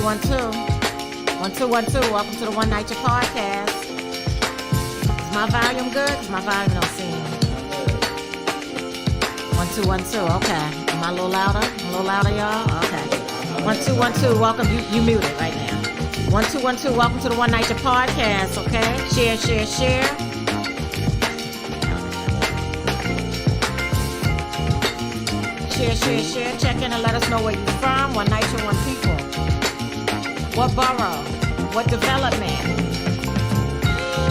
Welcome to the One Night Your Podcast. Is my volume good? Because my volume don't seem. 1 2 Okay. Am I a little louder? A little louder, y'all? Okay. 1 2 Welcome. You muted right now. 1 2 Welcome to the One Night Your Podcast. Okay. Share. Share. Check in and let us know where you're from. One night, you one people. What borough? What development?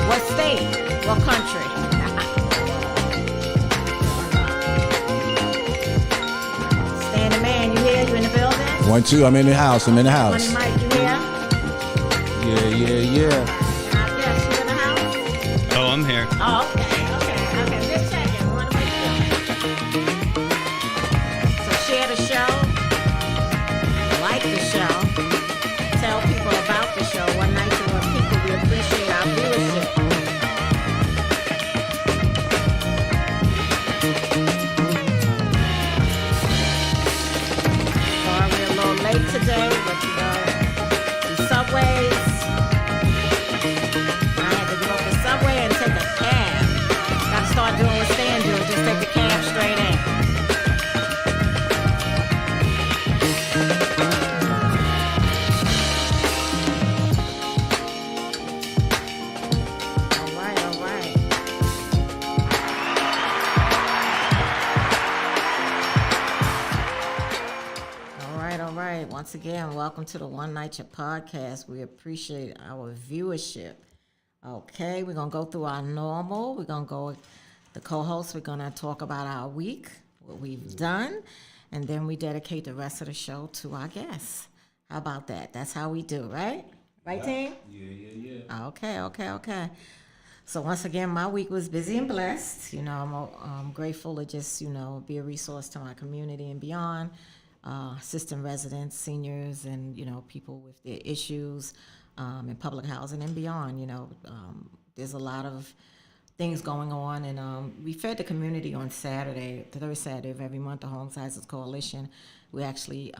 What state? What country? Standing man, you here? You in the building? 1 2. I'm in the house. Money Mike, you here? Yeah. Yes, you in the house? Oh, I'm here. Oh, okay. Just checking. We want to make sure. So share the show. Like the show. Tell people about the show. One night to one people. We appreciate our viewership. Sorry we're a little late today, but you know, the subways. I had to go to the subway and take a cab. Gotta start doing what Stan do. Just take the cab straight in. Once again, welcome to the One Night Your Podcast. We appreciate our viewership. Okay, we're going to go through our normal. We're going to go with the co-hosts. We're going to talk about our week, what we've done, and then we dedicate the rest of the show to our guests. How about that? That's how we do, right? Right, team? Yeah. Okay. So once again, my week was busy and blessed. You know, I'm grateful to just, you know, be a resource to my community and beyond. Assistant residents, seniors, and, you know, people with their issues in public housing and beyond. You know, there's a lot of things going on, and we fed the community on Saturday, the third Saturday of every month, the Home Sizes Coalition. We actually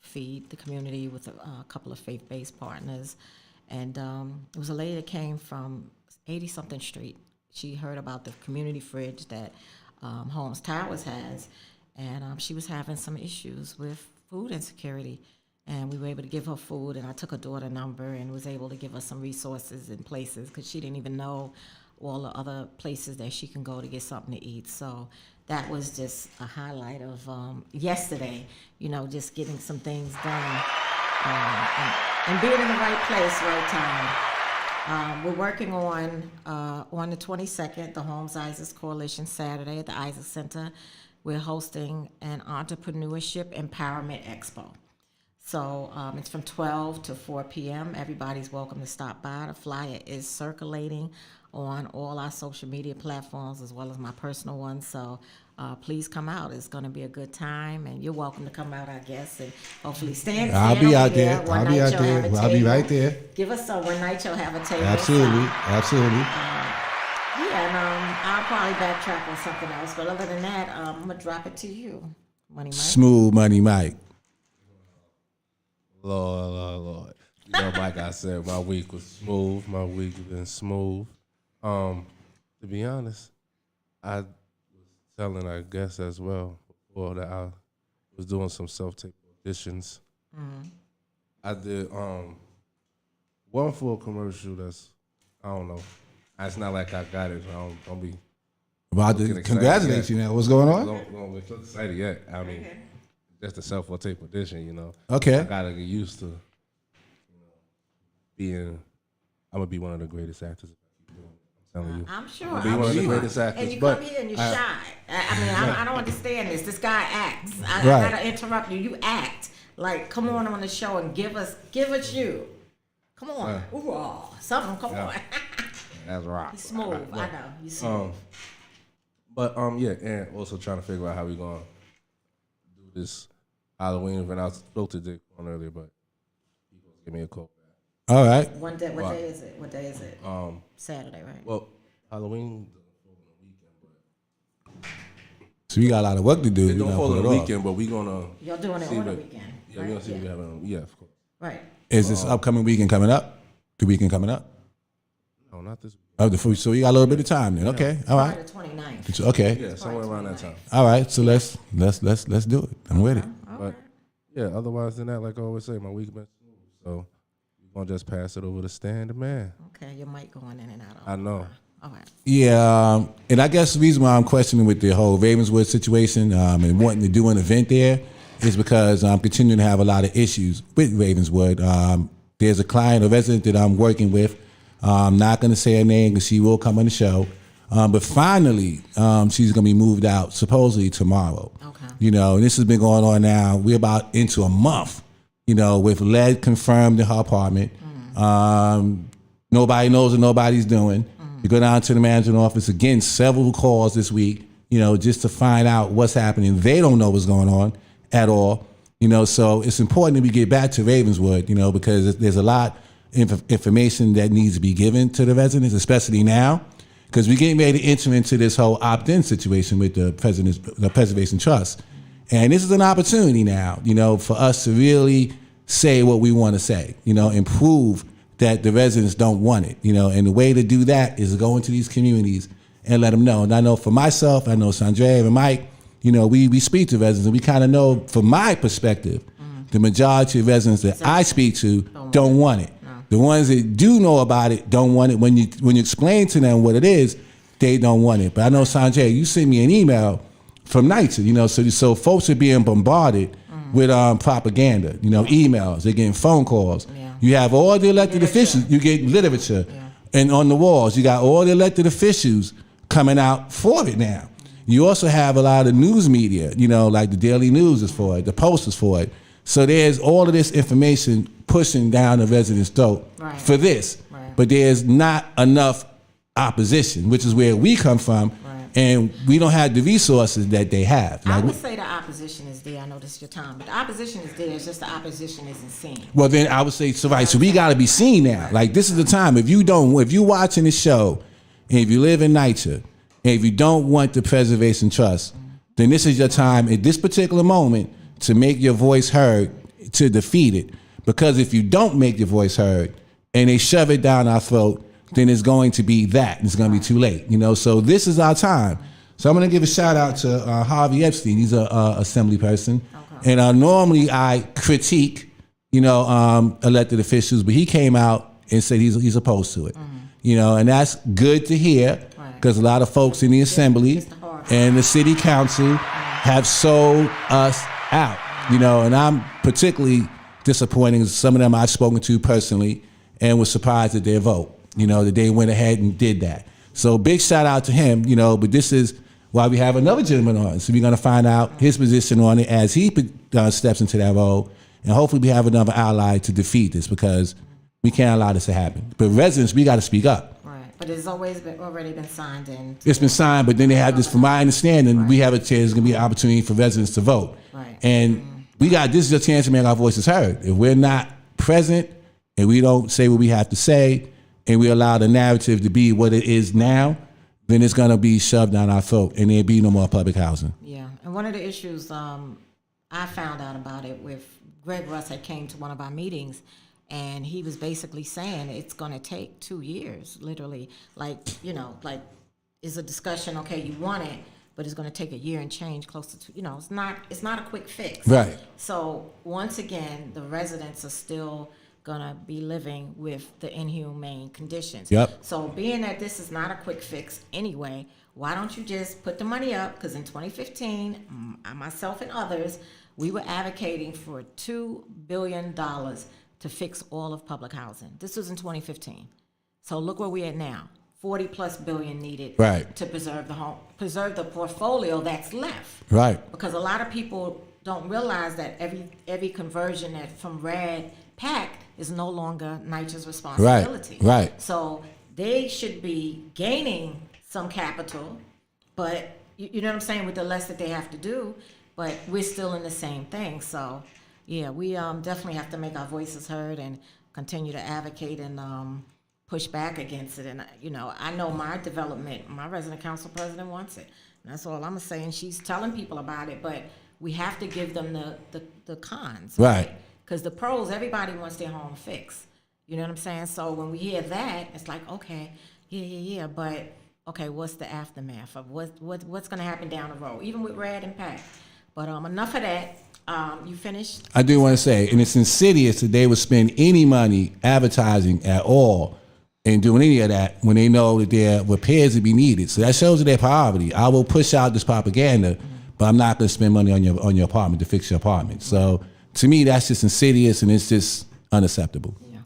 feed the community with a couple of faith-based partners, and it was a lady that came from 80-something Street. She heard about the community fridge that Holmes Towers has, and she was having some issues with food insecurity, and we were able to give her food, and I took her daughter number and was able to give her some resources and places because she didn't even know all the other places that she can go to get something to eat. So that was just a highlight of yesterday, you know, just getting some things done and being in the right place, right time. We're working on the 22nd, the Home Sizes Coalition Saturday at the Isaac Center. We're hosting an Entrepreneurship Empowerment Expo. So it's from 12 to 4 p.m. Everybody's welcome to stop by. The flyer is circulating on all our social media platforms as well as my personal ones. So please come out. It's going to be a good time, and you're welcome to come out, I guess, and hopefully stand. I'll be out there. I'll be right there. Give us one night you'll have a table. Absolutely. Yeah, and I'll probably backtrack on something else. But other than that, I'm going to drop it to you, Money Mike. Smooth Money Mike. Lord. You know, like I said, my week was smooth. My week has been smooth. To be honest, I was telling our guests as well before that I was doing some self-tape auditions. Mm-hmm. I did one full commercial that's, I don't know. It's not like I got it. Don't be about to congratulate you now. What's going on? Don't get excited yet. I mean, just a self-tape audition, you know. Okay. I gotta get used to, being. I'm gonna be one of the greatest actors. I'm telling you. I'm sure. I'm gonna be one of the greatest actors. And you come here and you're shy. I mean, I don't understand this. This guy acts. I gotta interrupt you. You act. Like, come on the show and give us you. Come on. Ooh, something. Come on. That's right. He's smooth. I know. He's smooth. And also trying to figure out how we're going to do this Halloween event. I was supposed to do on earlier, but he going to give me a call back. All right. What day is it? What day is it? Saturday, right? Well, Halloween weekend, so we got a lot of work to do. They don't fall on the weekend, but we're going to... Y'all doing it on the weekend, Yeah, we're going to see what we have on. Yeah, of course. Right. Is this upcoming weekend coming up? The weekend coming up? No, not this. So you got a little bit of time then. Okay, all right. The 29th. Okay, Yeah, somewhere around that time. all right. So let's do it. I'm with it. But yeah, otherwise than that, like I always say, my week been smooth. So we're gonna just pass it over to Stan the man. Okay, your mic going in and out. I know. All right. Yeah, and I guess the reason why I'm questioning with the whole Ravenswood situation and wanting to do an event there is because I'm continuing to have a lot of issues with Ravenswood. There's a client, a resident that I'm working with. I'm not going to say her name because she will come on the show. But finally, she's going to be moved out supposedly tomorrow. Okay. You know, and this has been going on now. We're about into a month, you know, with lead confirmed in her apartment. Nobody knows what nobody's doing. You go down to the management office, again, several calls this week, you know, just to find out what's happening. They don't know what's going on at all. You know, so it's important that we get back to Ravenswood, you know, because there's a lot of information that needs to be given to the residents, especially now, because we're getting ready to enter into this whole opt-in situation with the Preservation Trust. And this is an opportunity now, you know, for us to really say what we want to say, you know, and prove that the residents don't want it, you know, and the way to do that is to go into these communities and let them know. And I know for myself, I know Sandra and Mike, you know, we speak to residents and we kind of know, from my perspective, the majority of residents that I speak to don't want it. No. The ones that do know about it don't want it. When you explain to them what it is, they don't want it. But I know, Sanjay, you sent me an email from NYCHA, you know, so folks are being bombarded with propaganda, you know, emails, they're getting phone calls. Yeah. You have all the elected officials, you get literature, and on the walls, you got all the elected officials coming out for it now. You also have a lot of news media, you know, like the Daily News is for it, the Post is for it. So there's all of this information pushing down the residents' throat for this. Right. But there's not enough opposition, which is where we come from, and we don't have the resources that they have. I would say the opposition is there. I know this is your time, but the opposition is there. It's just the opposition isn't seen. Well, then I would say, so right, so we got to be seen now. Like, this is the time. If you're watching this show, and if you live in NYCHA, and if you don't want the Preservation Trust, then this is your time at this particular moment to make your voice heard, to defeat it. Because if you don't make your voice heard and they shove it down our throat, then it's going to be that. And it's going to be too late. You know, so this is our time. So I'm going to give a shout out to Harvey Epstein. He's a assembly person. Okay. And normally I critique, you know, elected officials, but he came out and said he's opposed to it. You know, and that's good to hear. Because a lot of folks in the assembly and the city council have sold us out, you know, and I'm particularly disappointed. Some of them I've spoken to personally and was surprised at their vote, you know, that they went ahead and did that. So big shout out to him, you know, but this is why we have another gentleman on. So we're going to find out his position on it as he steps into that role. And hopefully we have another ally to defeat this, because we can't allow this to happen. But residents, we got to speak up. But it's already been signed in. It's been signed, but then they have this, from my understanding, we have a chance, there's going to be an opportunity for residents to vote. Right. And this is a chance to make our voices heard. If we're not present and we don't say what we have to say and we allow the narrative to be what it is now, then it's going to be shoved down our throat and there'll be no more public housing. Yeah. And one of the issues I found out about it with Greg Russ had came to one of our meetings. And he was basically saying it's going to take 2 years, literally. Like, you know, like, is a discussion, okay, you want it, but it's going to take a year and change, close to 2, you know, it's not a quick fix. Right. So once again, the residents are still going to be living with the inhumane conditions. Yep. So being that this is not a quick fix anyway, why don't you just put the money up? Because in 2015, myself and others, we were advocating for $2 billion to fix all of public housing. This was in 2015. So look where we're at now. 40 plus billion needed to preserve the portfolio that's left. Right. Because a lot of people don't realize that every conversion from RAD PAC is no longer NYCHA's responsibility. Right. So they should be gaining some capital, but you know what I'm saying, with the less that they have to do, but we're still in the same thing. So yeah, we definitely have to make our voices heard and continue to advocate and push back against it. And, you know, I know my resident council president wants it. And that's all I'm going to say. And she's telling people about it, but we have to give them the cons. Right. Because the pros, everybody wants their home fixed. You know what I'm saying? So when we hear that, it's like, okay, yeah, but okay, what's the aftermath of what's going to happen down the road, even with Red and Pack? But enough of that. You finished? I do want to say, and it's insidious that they would spend any money advertising at all and doing any of that when they know that there are repairs to be needed. So that shows their poverty. I will push out this propaganda, but I'm not going to spend money on your apartment to fix your apartment. So to me, that's just insidious and it's just unacceptable. Yeah.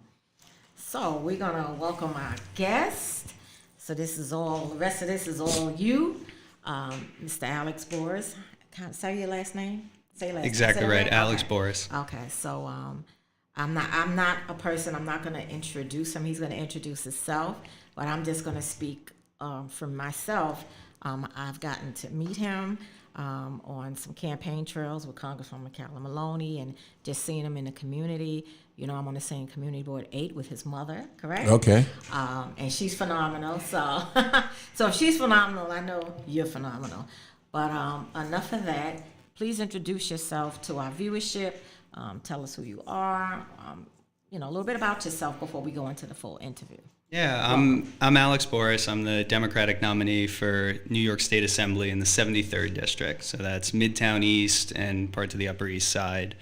So we're gonna welcome our guest. So the rest of this is all you, Mr. Alex Boris. Can I say your last name? Say last Exactly name. Say that right, right? Alex Okay. Boris. Okay, so I'm not a person. I'm not gonna introduce him. He's gonna introduce himself, but I'm just gonna speak from myself. I've gotten to meet him on some campaign trails with Congresswoman Carolyn Maloney, and just seeing him in the community. You know, I'm on the same community board 8 with his mother, correct? Okay. And she's phenomenal. So, so if she's phenomenal, I know you're phenomenal. But enough of that. Please introduce yourself to our viewership. Tell us who you are. A little bit about yourself before we go into the full interview. Yeah, I'm Alex Boris. I'm the Democratic nominee for New York State Assembly in the 73rd District. So that's Midtown East and parts of the Upper East Side.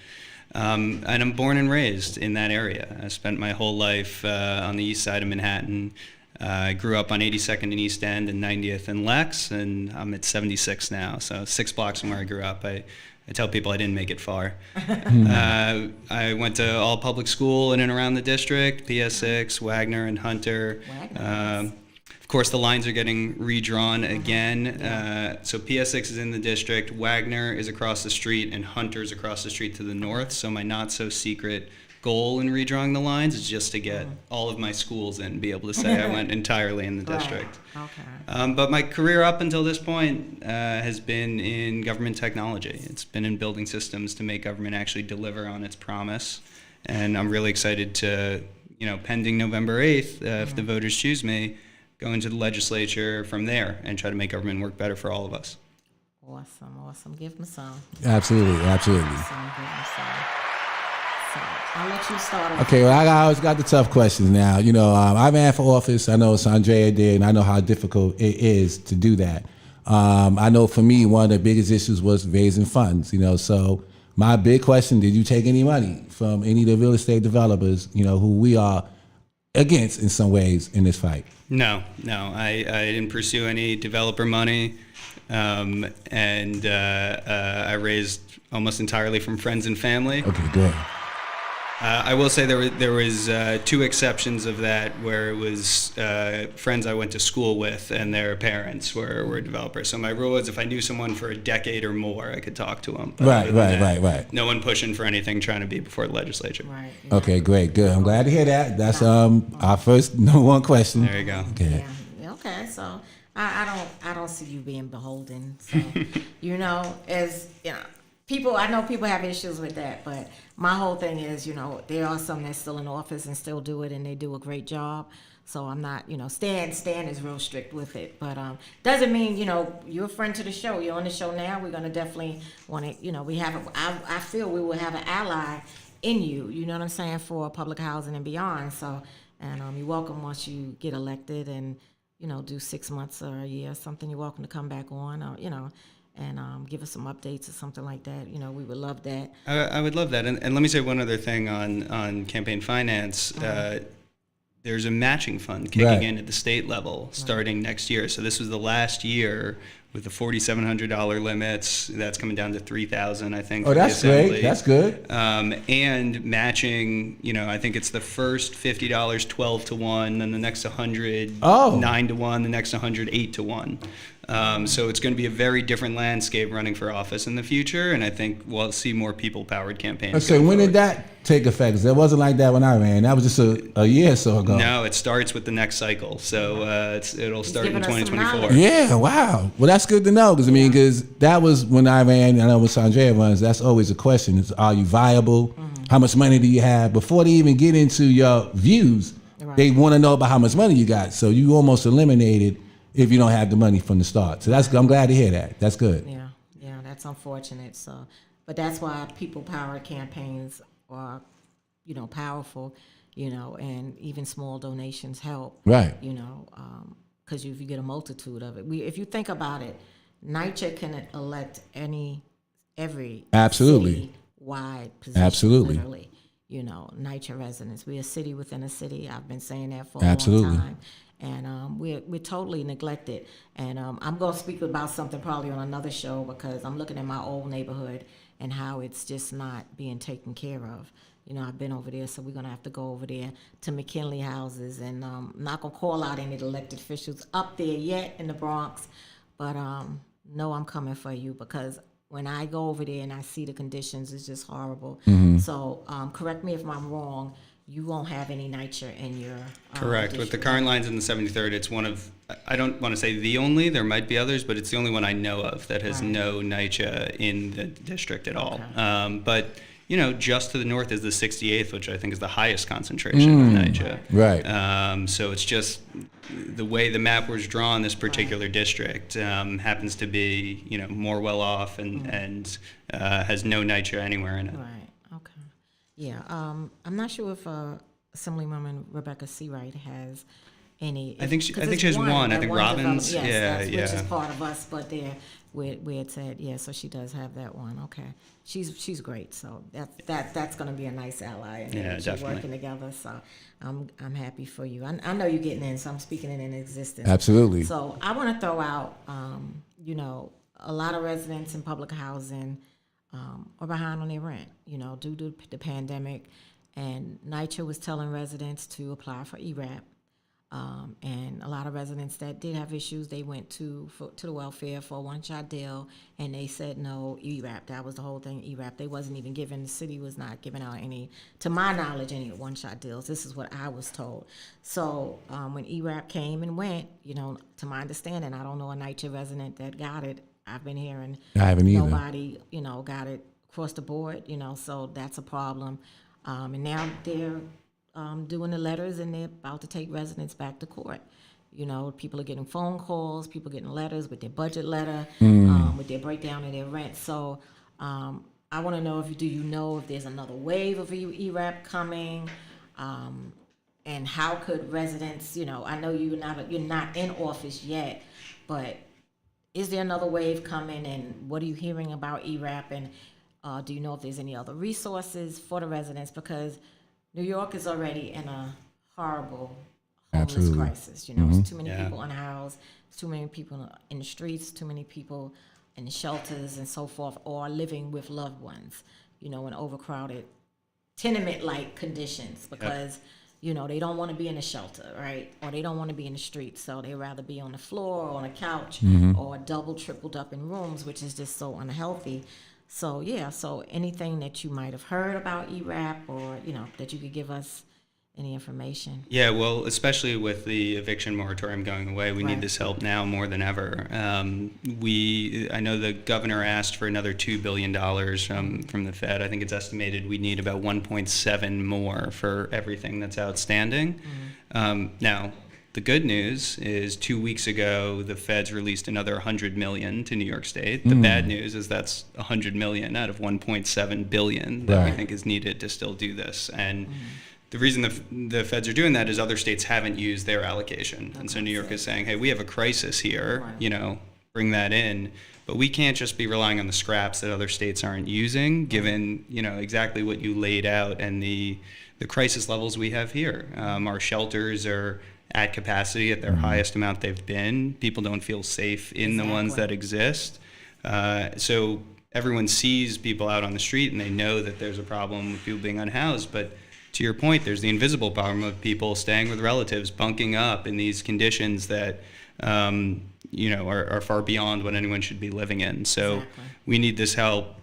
And I'm born and raised in that area. I spent my whole life on the east side of Manhattan. I grew up on 82nd and East End and 90th and Lex, and I'm at 76 now, so 6 blocks from where I grew up. I tell people I didn't make it far. I went to all public school in and around the district, PS6, Wagner, and Hunter. Of course, the lines are getting redrawn again. So PS6 is in the district, Wagner is across the street, and Hunter is across the street to the north. So my not-so-secret goal in redrawing the lines is just to get all of my schools in and be able to say I went entirely in the district. Okay. But my career up until this point has been in government technology. It's been in building systems to make government actually deliver on its promise. And I'm really excited to, pending November 8th, if the voters choose me, go into the legislature from there and try to make government work better for all of us. Awesome. Give them some. Absolutely. Give them some. So I'll let you start. Okay, well, I always got the tough questions now. I ran for office. I know Sandrea did, and I know how difficult it is to do that. I know for me, one of the biggest issues was raising funds, So my big question, did you take any money from any of the real estate developers, who we are against in some ways in this fight? No, I didn't pursue any developer money. And I raised almost entirely from friends and family. Okay, good. I will say there was 2 exceptions of that where it was friends I went to school with and their parents were developers. So my rule was if I knew someone for a decade or more, I could talk to them. But Right. No one pushing for anything trying to be before the legislature. Right. Okay, great, good. I'm glad to hear that. That's our first number 1 question. There you go. Okay. Yeah. Okay. So I don't see you being beholden. So I know people have issues with that, but my whole thing is, there are some that's still in office and still do it, and they do a great job. So I'm not, Stan is real strict with it, but doesn't mean, you're a friend to the show. You're on the show now. We're gonna definitely want to, I feel we will have an ally in you. You know what I'm saying, for public housing and beyond. So, and you're welcome once you get elected and do 6 months or a year or something. You're welcome to come back on, or and give us some updates or something like that. We would love that. I would love that. And let me say one other thing on campaign finance. There's a matching fund kicking in at the state level starting next year. So this was the last year with the $4,700 limits. That's coming down to $3,000, I think. Oh, that's great. That's good. And matching, I think it's the first $50 12 to 1, then the next 100 9 to 1, the next 100 8 to 1. So it's going to be a very different landscape running for office in the future, and I think we'll see more people-powered campaigns. So when did that take effect? 'Cause it wasn't like that when I ran. That was just a year or so ago. No, it starts with the next cycle. So it'll start in giving us some 2024. knowledge. Yeah, wow. Well, that's good to know because that was when I ran. I know when Sandrea runs, that's always a question: is are you viable? How much money do you have? Before they even get into your views, they want to know about how much money you got. So you almost eliminated if you don't have the money from the start. So I'm glad to hear that. That's good. Yeah, that's unfortunate. So, but that's why people-powered campaigns are, powerful, and even small donations help. Right. Because if you get a multitude of it, if you think about it, NYCHA can elect every Absolutely. city-wide position. Absolutely. Literally, NYCHA residents. We're a city within a city. I've been saying that for Absolutely. a long time. And we're totally neglected. And I'm going to speak about something probably on another show because I'm looking at my old neighborhood and how it's just not being taken care of. I've been over there, so we're going to have to go over there to McKinley houses. And I'm not going to call out any elected officials up there yet in the Bronx. But no, I'm coming for you because when I go over there and I see the conditions, it's just horrible. So correct me if I'm wrong. You won't have any NYCHA in your Correct. With the district. current lines in the 73rd, it's one of, I don't want to say the only, there might be others, but it's the only one I know of that has Right. no NYCHA in the district at all. Okay. But, just to the north is the 68th, which I think is the highest concentration of NYCHA. Right. So it's just the way the map was drawn, this particular district happens to be, more well off and has no NYCHA anywhere in it. Right. Okay. Yeah. I'm not sure if Assemblywoman Rebecca Seawright has any. I think she 'cause has it's one. I that think one Robbins. development- yes, Yeah, which yeah. is part of us, but there where it said so she does have that one. Okay. She's great. So that's going to be a nice ally. And Yeah, that you're definitely. working together. So I'm happy for you. I know you're getting in, so I'm speaking it in existence. Absolutely. So I want to throw out, a lot of residents in public housing are behind on their rent, due to the pandemic. And NYCHA was telling residents to apply for ERAP. And a lot of residents that did have issues, they went to the welfare for a one-shot deal, and they said no, ERAP. That was the whole thing, ERAP. They wasn't even giving, the city was not giving out any, to my knowledge, any one-shot deals. This is what I was told. So when ERAP came and went, to my understanding, I don't know a NYCHA resident that got it. I've been hearing I haven't either. nobody, got it across the board, so that's a problem. And now they're doing the letters, and they're about to take residents back to court. People are getting phone calls, people getting letters with their budget letter, with their breakdown of their rent. So I want to know do you know if there's another wave of ERAP coming, and how could residents, I know you're not in office yet, but is there another wave coming, and what are you hearing about ERAP, and do you know if there's any other resources for the residents? Because New York is already in a horrible homeless Absolutely. crisis. It's too many Yeah. people unhoused, it's too many people in the streets, too many people in the shelters and so forth, or living with loved ones, in overcrowded tenement-like conditions because, they don't want to be in a shelter, right? Or they don't want to be in the streets, so they rather be on the floor or on a couch or double, tripled up in rooms, which is just so unhealthy. So, so anything that you might have heard about ERAP or, that you could give us any information? Yeah, well, especially with the eviction moratorium going away, we Right. need this help now more than ever. I know the governor asked for another $2 billion from the Fed. I think it's estimated we need about 1.7 more for everything that's outstanding. Now, the good news is 2 weeks ago, the feds released another $100 million to New York State. The bad news is that's $100 million out of $1.7 billion that we Right. think is needed to still do this. And the reason the feds are doing that is other states haven't used their allocation. And so New York is saying, hey, we have a crisis here, Right. Bring that in. But we can't just be relying on the scraps that other states aren't using, given, exactly what you laid out and the crisis levels we have here. Our shelters are at capacity at their highest amount they've been. People don't feel safe in the ones Exactly. that exist. So everyone sees people out on the street and they know that there's a problem with people being unhoused. But to your point, there's the invisible problem of people staying with relatives, bunking up in these conditions that are far beyond what anyone should be living in. So Exactly. we need this help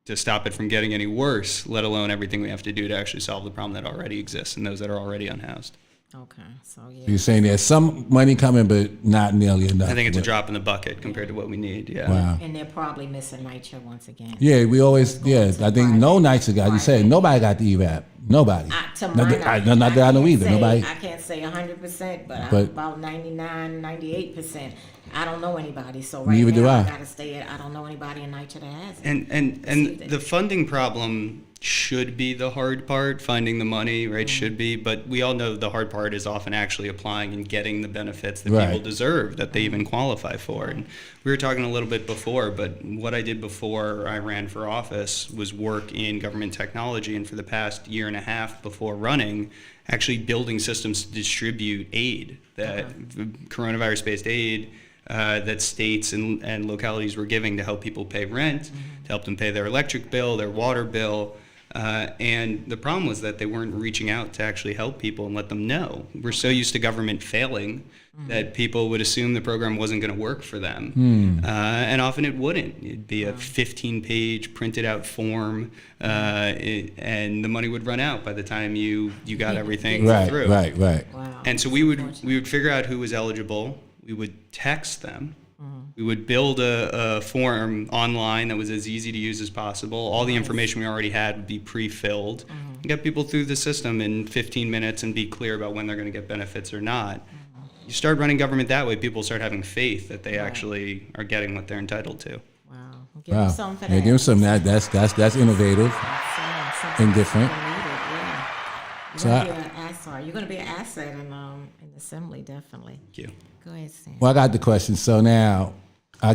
to stop it from getting any worse, let alone everything we have to do to actually solve the problem that already exists and those that are already unhoused. Okay, so You're saying there's some money coming, but not nearly enough. I think it's a But- drop in the bucket compared to what we need. Yeah. Wow. And they're probably missing NYCHA once again. Yeah, we always, Going to I think private. no nights ago, you said Private. nobody got the ERAP. Nobody. To Not my that- knowledge, not that I know can't either. say- Nobody. I can't say 100%, but I'm But- about 99, 98%. I don't know anybody, so right Neither do now I. gotta stay at, I don't know anybody in NYCHA that hasn't. And received it. the funding problem should be the hard part, finding the money, right? Should be, but we all know the hard part is often actually applying and getting the benefits that people Right. deserve, that they even qualify for. And we were talking a little bit before, but what I did before I ran for office was work in government technology, and for the past year and a half before running, actually building systems to distribute aid, that coronavirus-based aid that states and localities were giving to help people pay rent, to help them pay their electric bill, their water bill. And the problem was that they weren't reaching out to actually help people and let them know. We're so used to government failing that people would assume the program wasn't going to work for them. And often it wouldn't. It'd be a 15-page printed out form, and the money would run out by the time you got everything through. Right. Wow. And so we would figure out who was eligible. We would text them. We would build a form online that was as easy to use as possible. All the information we already had would be pre-filled. Get people through the system in 15 minutes and be clear about when they're going to get benefits or not. You start running government that way, people start having faith that they actually are getting what they're entitled to. Wow. Give them something for Yeah, that. give them something. That's innovative and different. So You're going to be an asset in the assembly, definitely. Thank you. Go ahead, Stan. Well, I got the question. So now, I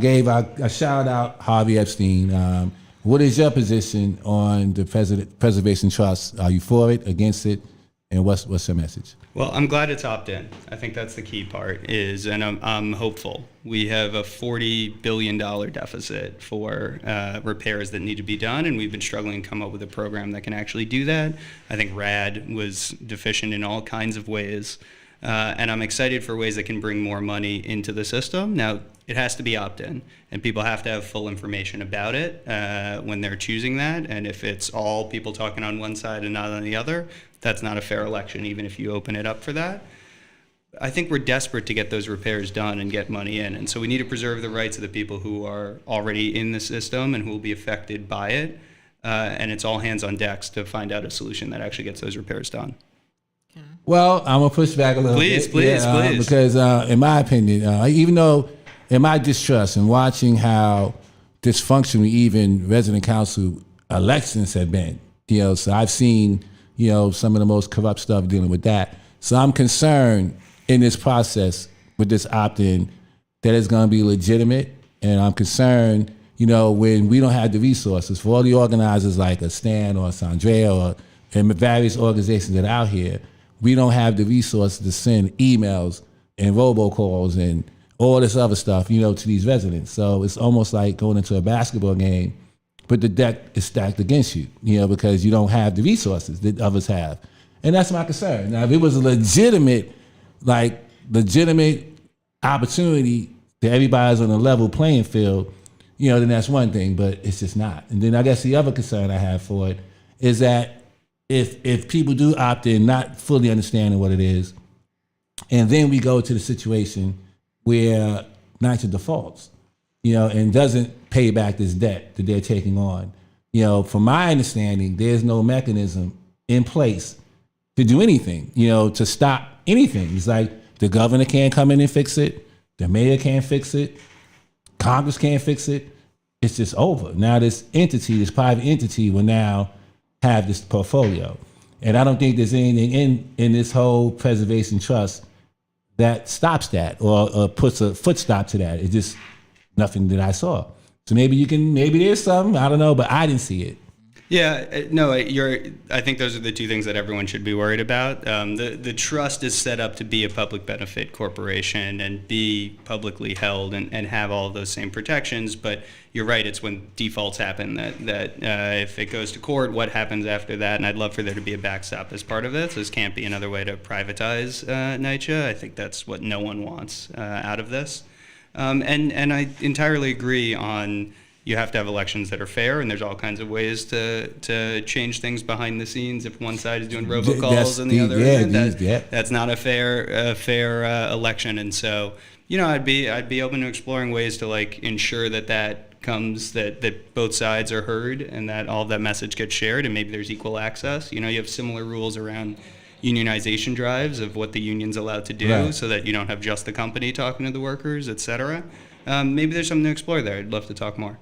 shout out Harvey Epstein. What is your position on the Preservation Trust? Are you for it, against it, and what's your message? Well, I'm glad it's opt-in. I think that's the key part. And I'm hopeful. We have a $40 billion deficit for repairs that need to be done, and we've been struggling to come up with a program that can actually do that. I think RAD was deficient in all kinds of ways. And I'm excited for ways that can bring more money into the system. Now, it has to be opt-in, and people have to have full information about it when they're choosing that. And if it's all people talking on one side and not on the other, that's not a fair election, even if you open it up for that. I think we're desperate to get those repairs done and get money in. And so we need to preserve the rights of the people who are already in the system and who will be affected by it. And it's all hands on decks to find out a solution that actually gets those repairs done. Well, I'm gonna push back a little bit. Please. Because in my opinion, even though in my distrust and watching how dysfunctional even resident council elections have been, so I've seen, some of the most corrupt stuff dealing with that. So I'm concerned in this process with this opt-in that it's gonna be legitimate, and I'm concerned, when we don't have the resources for all the organizers like a Stan or Sandrea or and various organizations that are out here. We don't have the resources to send emails and robocalls and all this other stuff, to these residents. So it's almost like going into a basketball game, but the deck is stacked against you, because you don't have the resources that others have. And that's my concern. Now, if it was a legitimate opportunity that everybody's on a level playing field, then that's one thing, but it's just not. And then I guess the other concern I have for it is that if people do opt in, not fully understanding what it is, and then we go to the situation where NYCHA defaults, and doesn't pay back this debt that they're taking on. From my understanding, there's no mechanism in place to do anything, to stop anything. It's like the governor can't come in and fix it. The mayor can't fix it. Congress can't fix it. It's just over. Now this private entity will now have this portfolio. And I don't think there's anything in this whole preservation trust that stops that or puts a foot stop to that. It's just nothing that I saw. So maybe there's something, I don't know, but I didn't see it. Yeah, no, I think those are the two things that everyone should be worried about. The trust is set up to be a public benefit corporation and be publicly held and have all of those same protections. But you're right, it's when defaults happen that if it goes to court, what happens after that? And I'd love for there to be a backstop as part of this. This can't be another way to privatize NYCHA. I think that's what no one wants out of this. And I entirely agree on you have to have elections that are fair, and there's all kinds of ways to change things behind the scenes. If one side is doing robocalls and the other isn't, that's not a fair election. And so, I'd be open to exploring ways to ensure that comes, that both sides are heard and that all of that message gets shared, and maybe there's equal access. You have similar rules around unionization drives of what the union's allowed to do, right, so that you don't have just the company talking to the workers, et cetera. Maybe there's something to explore there. I'd love to talk more.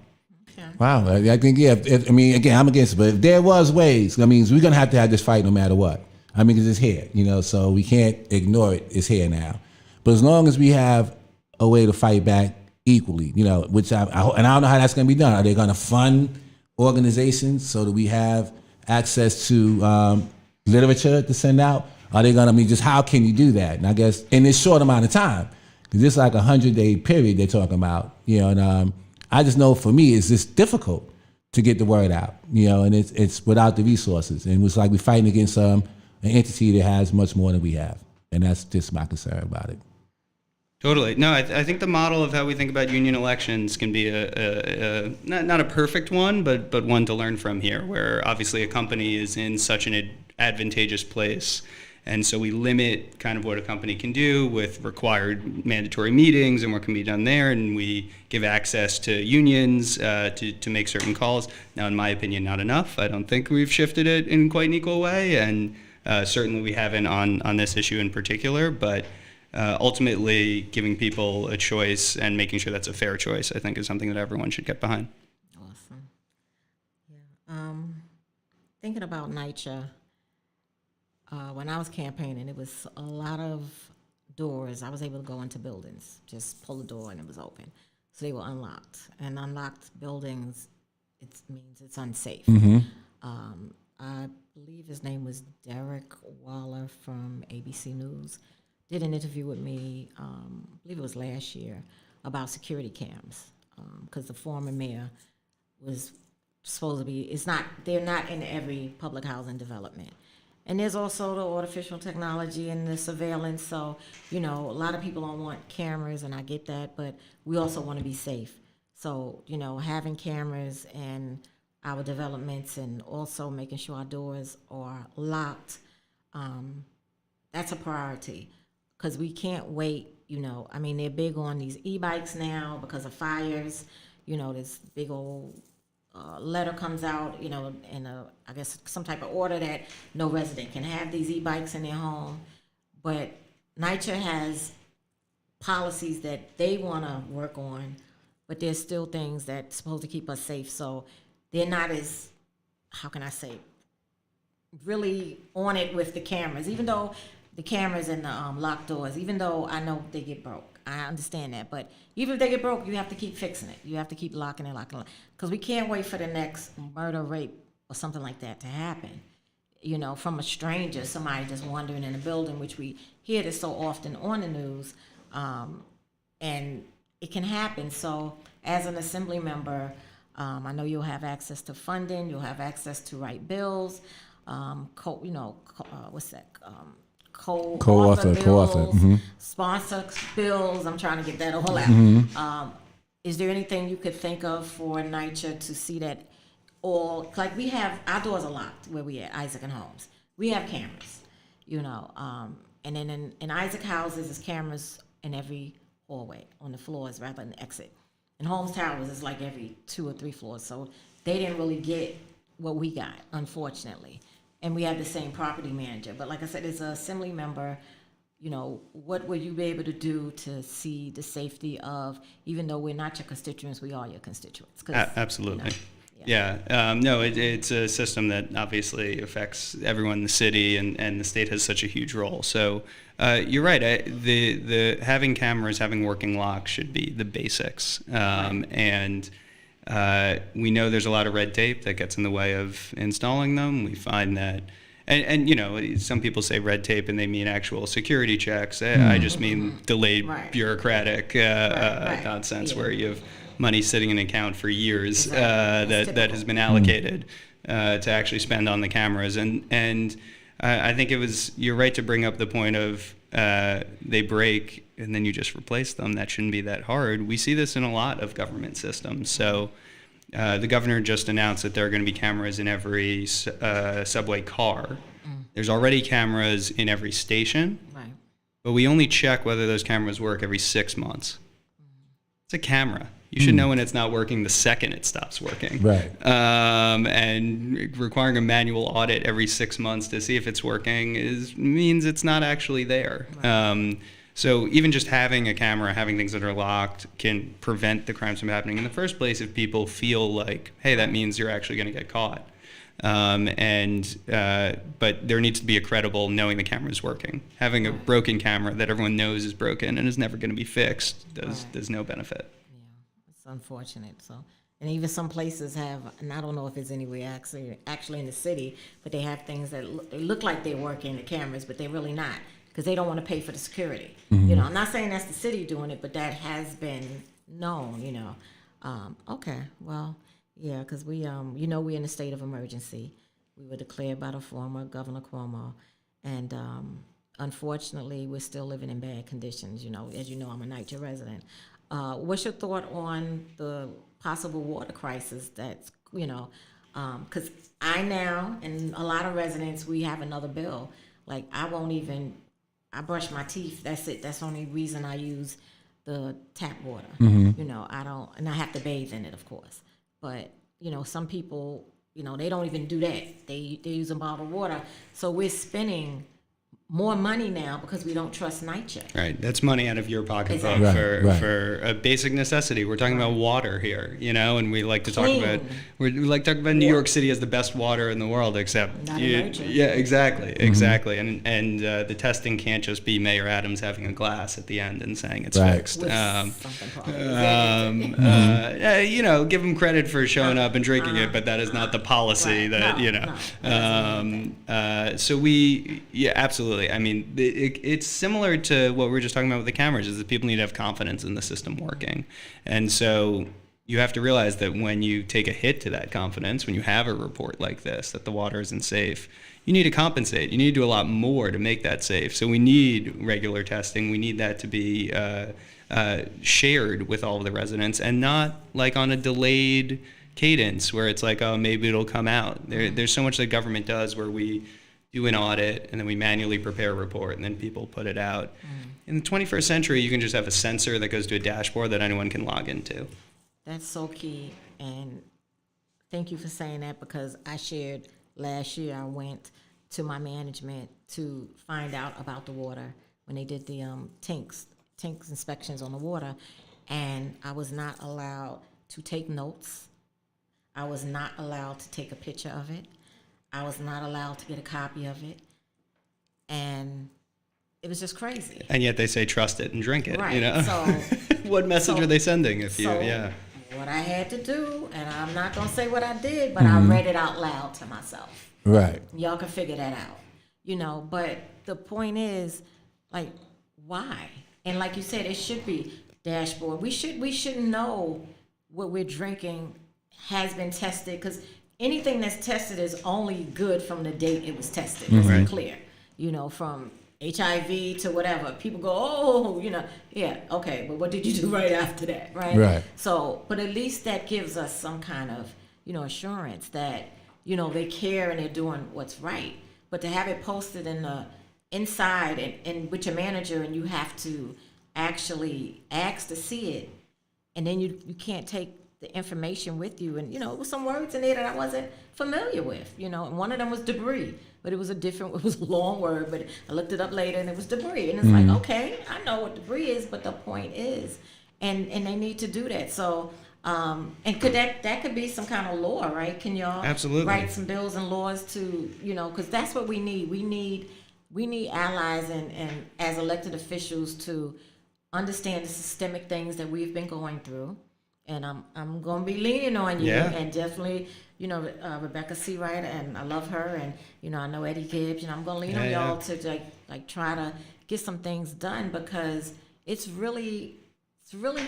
Okay. Wow. I think, yeah, I mean, again, I'm against it, but if there was ways, I mean, we're going to have this fight no matter what. I mean, because it's here, so we can't ignore it. It's here now. But as long as we have a way to fight back equally, which and I don't know how that's going to be done. Are they going to fund organizations so that we have access to literature to send out? Are they going to, just how can you do that? And I guess in this short amount of time, because it's like 100-day period they're talking about, and I just know for me, it's just difficult to get the word out, and it's without the resources. And it's like we're fighting against an entity that has much more than we have. And that's just my concern about it. Totally. No, I think the model of how we think about union elections can be not a perfect one, but one to learn from here, where obviously a company is in such an advantageous place. And so we limit kind of what a company can do with required mandatory meetings and what can be done there. And we give access to unions to make certain calls. Now, in my opinion, not enough. I don't think we've shifted it in quite an equal way. And certainly we haven't on this issue in particular. But ultimately, giving people a choice and making sure that's a fair choice, I think, is something that everyone should get behind. Awesome. Yeah. Thinking about NYCHA, when I was campaigning, it was a lot of doors. I was able to go into buildings, just pull the door and it was open. So they were unlocked. And unlocked buildings, it means it's unsafe. I believe his name was Derek Waller from ABC News. Did an interview with me, I believe it was last year, about security cams, because the former mayor was supposed to be, they're not in every public housing development. And there's also the artificial technology and the surveillance, so, a lot of people don't want cameras, and I get that, but we also want to be safe. So, having cameras in our developments and also making sure our doors are locked, that's a priority. Because we can't wait, they're big on these e-bikes now because of fires. This big old letter comes out, in I guess some type of order that no resident can have these e-bikes in their home. But NYCHA has policies that they want to work on, but there's still things that's supposed to keep us safe. So they're not as, how can I say, really on it with the cameras, even though the cameras and the locked doors, even though I know they get broke. I understand that. But even if they get broke, you have to keep fixing it. You have to keep locking it. Because we can't wait for the next murder, rape, or something like that to happen. From a stranger, somebody just wandering in a building, which we hear this so often on the news. And it can happen. So as an assembly member, I know you'll have access to funding. You'll have access to write bills. What's that? Co-author bills, sponsor bills. I'm trying to get that all out. Is there anything you could think of for NYCHA to see that all, like we have, our doors are locked where we at, Isaac and Holmes. We have cameras, and then in Isaac houses, there's cameras in every hallway, on the floors rather than the exit. In Holmes Towers, it's like every 2 or 3 floors. So they didn't really get what we got, unfortunately. And we have the same property manager. But like I said, as an assembly member, what will you be able to do to see the safety of, even though we're not your constituents, we are your constituents? Absolutely. No, it's a system that obviously affects everyone in the city, and the state has such a huge role. So you're right. The having cameras, having working locks should be the basics. And we know there's a lot of red tape that gets in the way of installing them. We find that, and some people say red tape and they mean actual security checks. I just mean delayed bureaucratic nonsense where you have money sitting in an account for years that has been allocated to actually spend on the cameras. And I think you're right to bring up the point of they break and then you just replace them. That shouldn't be that hard. We see this in a lot of government systems. So the governor just announced that there are going to be cameras in every subway car. There's already cameras in every station, but we only check whether those cameras work every 6 months. It's a camera. You should know when it's not working the second it stops working. Right. And requiring a manual audit every 6 months to see if it's working means it's not actually there. So even just having a camera, having things that are locked, can prevent the crimes from happening in the first place if people feel like, hey, that means you're actually going to get caught. But there needs to be a credible knowing the camera is working. Having a broken camera that everyone knows is broken and is never going to be fixed does no benefit. Yeah, it's unfortunate. So, and even some places have, and I don't know if it's anywhere actually in the city, but they have things that they look like they're working, the cameras, but they're really not, because they don't want to pay for the security. You know, I'm not saying that's the city doing it, but that has been known. You know, okay, well. Yeah, because we, you know, we're in a state of emergency. We were declared by the former Governor Cuomo, and unfortunately, we're still living in bad conditions. You know, as you know, I'm a NYCHA resident. What's your thought on the possible water crisis that's, you know, because I now, and a lot of residents, we have another bill. Like, I brush my teeth, that's it. That's the only reason I use the tap water. You know, and I have to bathe in it, of course. But, you know, some people, you know, they don't even do that. They use bottled water. So we're spending more money now because we don't trust NYCHA. Right, that's money out of your pocketbook Exactly. for a basic necessity. We're talking about water here, you know, and we like to talk Clean. about New York City as the best water in the world, except Not emergent. yeah, exactly, and the testing can't just be Mayor Adams having a glass at the end and saying it's fixed. With something probably. You know, give them credit for showing up and drinking it, but that is not the policy Right. that No, you know. no, So absolutely. I mean, it's similar to what we were just talking about with the cameras, is that people need to have confidence in the system working. And so you have to realize that when you take a hit to that confidence, when you have a report like this, that the water isn't safe, you need to compensate. You need to do a lot more to make that safe. So we need regular testing. We need that to be shared with all of the residents, and not like on a delayed cadence where it's like, oh, maybe it'll come out. There's so much that government does where we do an audit and then we manually prepare a report and then people put it out. In the 21st century, you can just have a sensor that goes to a dashboard that anyone can log into. That's so key, and thank you for saying that, because I shared last year, I went to my management to find out about the water when they did the tanks inspections on the water, and I was not allowed to take notes. I was not allowed to take a picture of it. I was not allowed to get a copy of it, and it was just crazy. And yet they say trust it and drink it. Right. You know? So what message are they sending if you? So Yeah. what I had to do, and I'm not gonna say what I did, but I read it out loud to myself. Right. Y'all can figure that out, you know. But the point is, like, why? And like you said, it should be dashboard. We should know what we're drinking has been tested, because anything that's tested is only good from the date it was tested. Let's be clear. You know, from HIV to whatever. People go, oh, you know, yeah, okay, but what did you do right after that, right? Right. So, but at least that gives us some kind of, you know, assurance that, you know, they care and they're doing what's right. But to have it posted in the inside and with your manager, and you have to actually ask to see it, and then you can't take the information with you, and you know, it was some words in there that I wasn't familiar with, you know, and one of them was debris, but it was a long word, but I looked it up later and it was debris, and it's like, okay, I know what debris is, but the point is, and they need to do that. So and could that could be some kind of law, right? Can y'all Absolutely write some bills and laws to, you know, because that's what we need. We need allies and as elected officials to understand the systemic things that we've been going through. And I'm going to be leaning on you, and definitely, you know, Rebecca Seawright, and I love her, and you know, I know Eddie Gibbs, and I'm going to lean on y'all to like try to get some things done, because it's really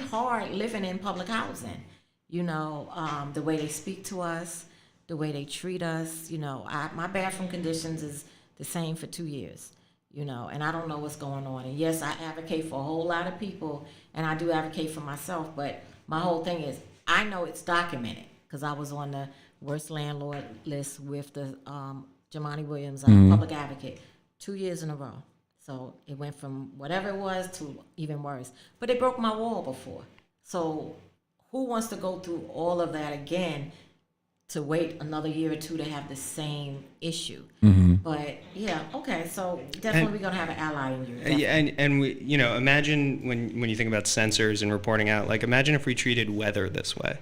hard living in public housing. You know, the way they speak to us, the way they treat us. You know, my bathroom conditions is the same for 2 years. You know, and I don't know what's going on. And yes, I advocate for a whole lot of people, and I do advocate for myself, but my whole thing is, I know it's documented, because I was on the worst landlord list with the Jamani Williams, public advocate, 2 years in a row. So it went from whatever it was to even worse. But they broke my wall before. So who wants to go through all of that again to wait another year or two to have the same issue. But yeah, okay, so definitely we're gonna have an ally in you. Yeah, and we, imagine when you think about sensors and reporting out, like imagine if we treated weather this way,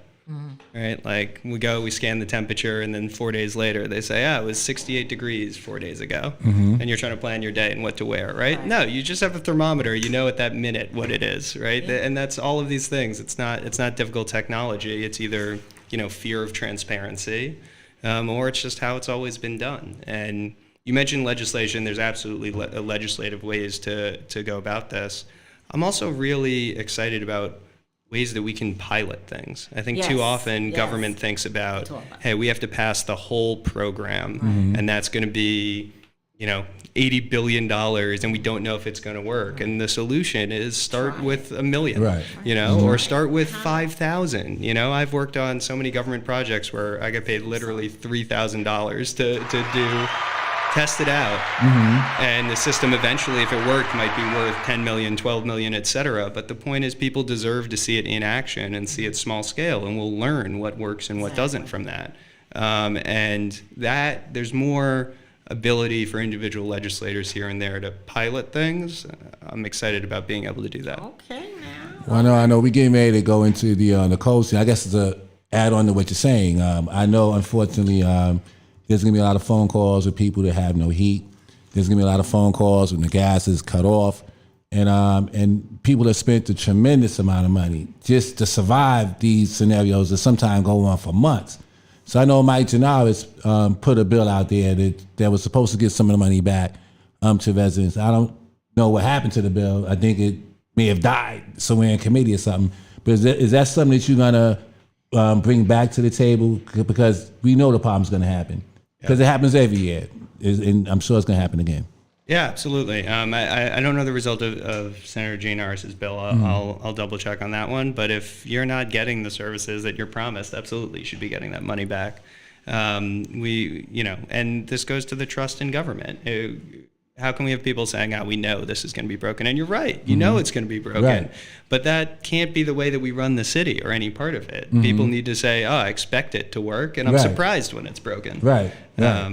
right? Like we scan the temperature, and then 4 days later they say, it was 68 degrees 4 days ago, and you're trying to plan your day and what to wear, right? No, you just have a thermometer, at that minute what it is, right? Yeah. And that's all of these things. It's not difficult technology. It's either fear of transparency, or it's just how it's always been done. And you mentioned legislation. There's absolutely legislative ways to go about this. I'm also really excited about ways that we can pilot things. I think too often government thinks about, hey, we have to pass the whole program, and that's going to be, $80 billion, and we don't know if it's going to work. And the solution is start with $1 million, Right. Or start with 5,000. I've worked on so many government projects where I get paid literally $3,000 to test it out. And the system eventually, if it worked, might be worth 10 million, 12 million, et cetera. But the point is people deserve to see it in action and see it small scale, and we'll learn what works and what doesn't from that. And that there's more ability for individual legislators here and there to pilot things. I'm excited about being able to do that. Okay, now. Well, I know we're getting ready to go into the coasting. I guess it's a add on to what you're saying. I know, unfortunately, there's going to be a lot of phone calls with people that have no heat. There's going to be a lot of phone calls when the gas is cut off. And people have spent a tremendous amount of money just to survive these scenarios that sometimes go on for months. So I know Mike Gennaro put a bill out there that was supposed to get some of the money back to residents. I don't know what happened to the bill. I think it may have died somewhere in committee or something. But is that something that you're going to bring back to the table? Because we know the problem's going to happen. Because it happens every year. And I'm sure it's going to happen again. Yeah, absolutely. I don't know the result of Senator Jane Norris's bill. I'll double check on that one. But if you're not getting the services that you're promised, absolutely you should be getting that money back. And this goes to the trust in government. How can we have people saying, we know this is going to be broken? And you're right. You know it's going to be broken. Right. But that can't be the way that we run the city or any part of it. People need to say, I expect it to work, and I'm surprised when it's broken. Right. Yeah.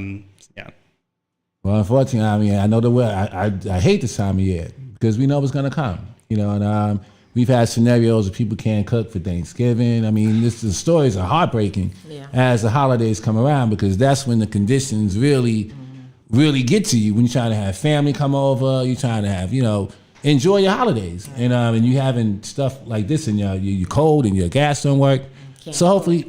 Well, unfortunately, I know I hate this time of year because we know it's going to come. And we've had scenarios where people can't cook for Thanksgiving. The stories are heartbreaking as the holidays come around, because that's when the conditions really get to you, when you're trying to have family come over, you're trying to have, enjoy your holidays. And you having stuff like this, and you're cold and your gas don't work. So hopefully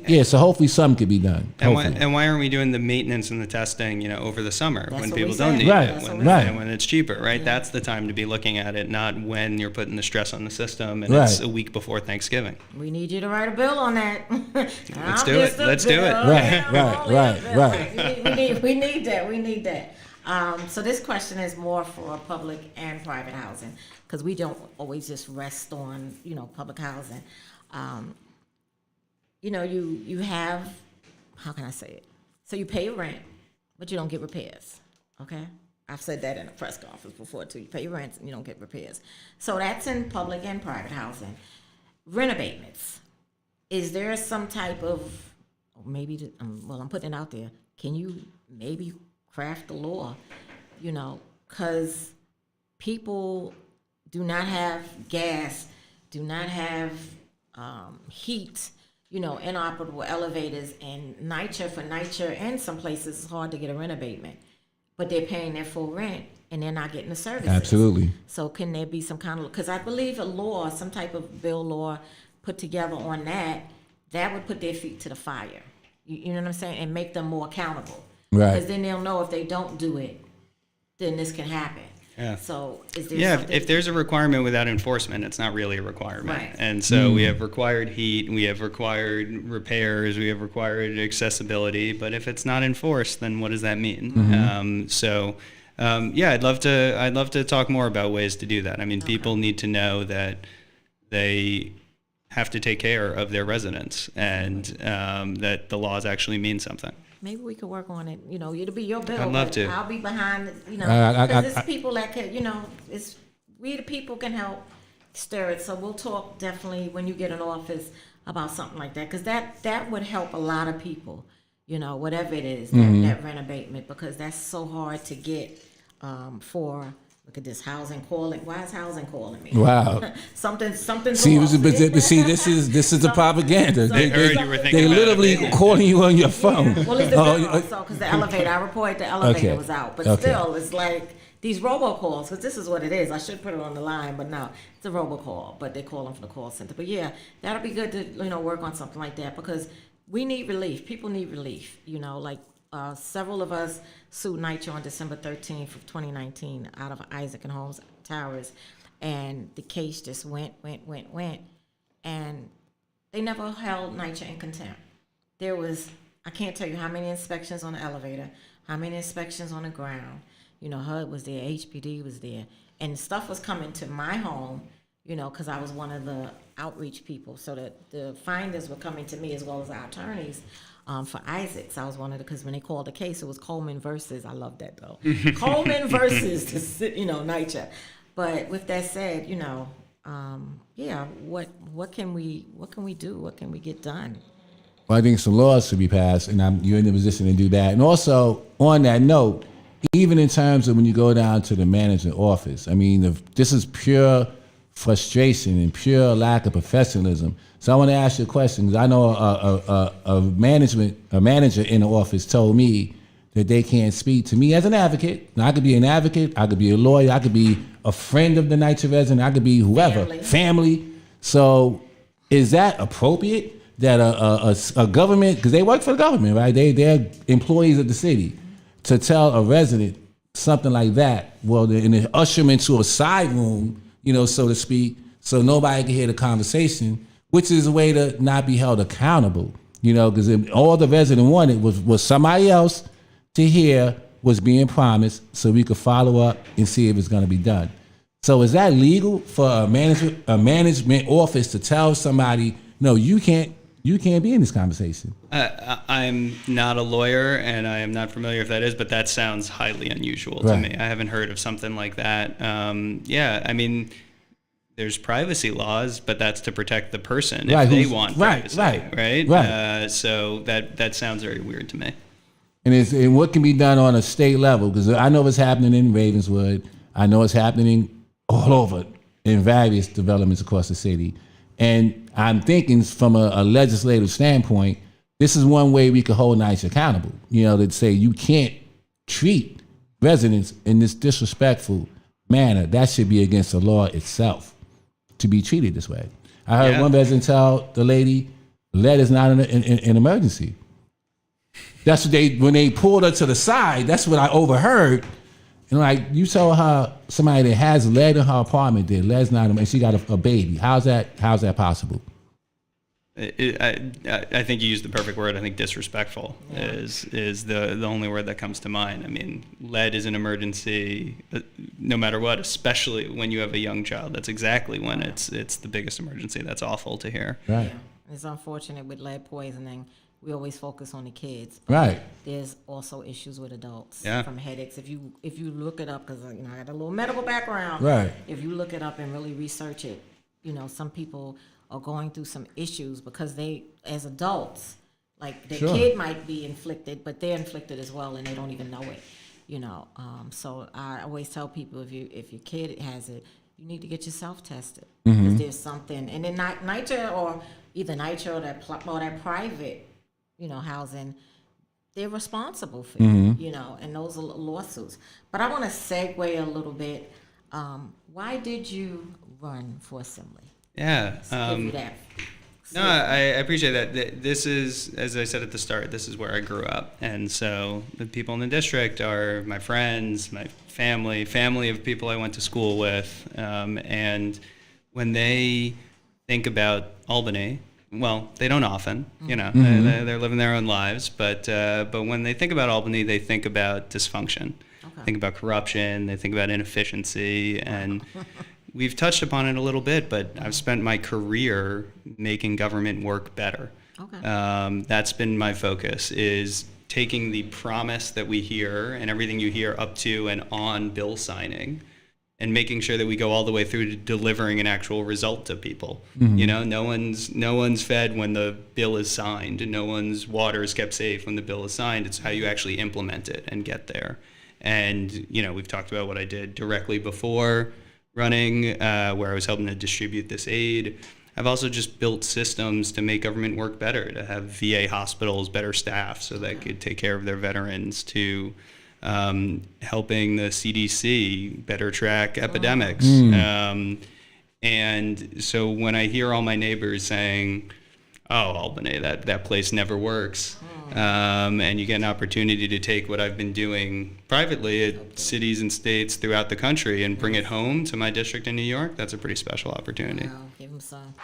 something could be done. And why aren't we doing the maintenance and the testing, over the summer when people don't need Right. it, Right. and when it's cheaper, right? Yeah. That's the time to be looking at it, not when you're putting the stress on the system and it's a week before Thanksgiving. We need you to write a bill on that. Let's do it. Let's do it. Right. We need that. So this question is more for public and private housing, because we don't always just rest on, public housing. You have, how can I say it? So you pay your rent, but you don't get repairs, okay? I've said that in a press conference before too. You pay your rent and you don't get repairs. So that's in public and private housing. Rent abatements. Is there some type of, maybe, I'm putting it out there, can you maybe craft a law, because people do not have gas, do not have heat, inoperable elevators, and for NYCHA and some places it's hard to get a rent abatement, but they're paying their full rent and they're not getting the services. Absolutely. So can there be some kind of, because I believe a law, some type of bill law put together on that would put their feet to the fire. You know what I'm saying? And make them more accountable. Right. Because then they'll know if they don't do it, then this can happen. Yeah. So is there something? If there's a requirement without enforcement, it's not really a requirement. Right. And so we have required heat, we have required repairs, we have required accessibility, but if it's not enforced, then what does that mean? I'd love to talk more about ways to do that. People need to know that they have to take care of their residents, and that the laws actually mean something. Maybe we could work on it. It'll be your bill. I'd love to. I'll be behind it, because it's people that could, it's we the people can help stir it. So we'll talk definitely when you get in office about something like that, because that would help a lot of people, whatever it is, that rent abatement, because that's so hard to get for. Look at this housing calling. Why is housing calling me? Wow. Something's See, off. but see, this is the propaganda. They heard you were thinking They about literally it. calling you on your phone. Well, it's the bill also, because the elevator. I reported the elevator Okay. was out, but Okay. still, it's like these robocalls. Because this is what it is. I should put it on the line, but no, it's a robocall. But they call them from the call center. But yeah, that'll be good to work on something like that, because we need relief. People need relief. Several of us sued NYCHA on December 13th of 2019 out of Isaac and Holmes Towers, and the case just went, and they never held NYCHA in contempt. There was, I can't tell you how many inspections on the elevator, how many inspections on the ground. HUD was there, HPD was there, and stuff was coming to my home, because I was one of the outreach people, so that the finders were coming to me as well as our attorneys. For Isaacs, I was one of the, because when they called the case, it was Coleman versus, I love that though, Coleman versus, NYCHA. But with that said, what can we do? What can we get done? Well, I think some laws should be passed, and you're in the position to do that. And also, on that note, even in terms of when you go down to the management office, I mean, this is pure frustration and pure lack of professionalism. So I want to ask you a question, because I know a manager in the office told me that they can't speak to me as an advocate. Now, I could be an advocate, I could be a lawyer, I could be a friend of the NYCHA resident, I could be whoever, family. So is that appropriate that a government, because they work for the government, right? They're employees of the city, to tell a resident something like that, and then usher them into a side room, so to speak, so nobody can hear the conversation, which is a way to not be held accountable, because all the resident wanted was somebody else to hear what's being promised, so we could follow up and see if it's going to be done. So is that legal for a management office to tell somebody, no, you can't be in this conversation? I'm not a lawyer, and I am not familiar if that is, but that sounds highly unusual to me. I haven't heard of something like that. I mean, there's privacy laws, but that's to protect the person if they want privacy, right? So that sounds very weird to me. And what can be done on a state level? Because I know what's happening in Ravenswood. I know it's happening all over in various developments across the city. And I'm thinking from a legislative standpoint, this is one way we could hold NYCHA accountable. To say you can't treat residents in this disrespectful manner. That should be against the law itself to be treated this way. I heard one resident tell the lady, lead is not an emergency. That's what when they pulled her to the side, that's what I overheard. And you told her somebody that has lead in her apartment, that lead's not, and she got a baby. How's that possible? I think you used the perfect word. I think disrespectful is the only word that comes to mind. I mean, lead is an emergency, no matter what, especially when you have a young child. That's exactly when it's the biggest emergency. That's awful to hear. Right. Yeah. It's unfortunate with lead poisoning. We always focus on the kids, but right. There's also issues with adults from headaches. If you look it up, because I got a little medical background. Right. If you look it up and really research it, some people are going through some issues because they, as adults, like their kid might be inflicted, but they're inflicted as well, and they don't even know it. So I always tell people if your kid has it, you need to get yourself tested because there's something, and then NYCHA or either NYCHA or that private. Housing, they're responsible for you, and those are lawsuits. But I want to segue a little bit. Why did you run for assembly? Yeah. Give you that. No, I appreciate that. This is, as I said at the start, this is where I grew up. And so the people in the district are my friends, my family of people I went to school with. And when they think about Albany, well, they don't often, they're living their own lives. But when they think about Albany, they think about dysfunction. Okay. Think about corruption. They think about inefficiency. And we've touched upon it a little bit, but I've spent my career making government work better. Okay. That's been my focus, is taking the promise that we hear and everything you hear up to and on bill signing and making sure that we go all the way through to delivering an actual result to people. No one's fed when the bill is signed, and no one's water is kept safe when the bill is signed. It's how you actually implement it and get there. And we've talked about what I did directly before running, where I was helping to distribute this aid. I've also just built systems to make government work better, to have VA hospitals better staffed so they could take care of their veterans, to helping the CDC better track epidemics. And so when I hear all my neighbors saying, "Oh, Albany, that place never works," and you get an opportunity to take what I've been doing privately at cities and states throughout the country and bring it home to my district in New York, that's a pretty special opportunity. Wow, give them some.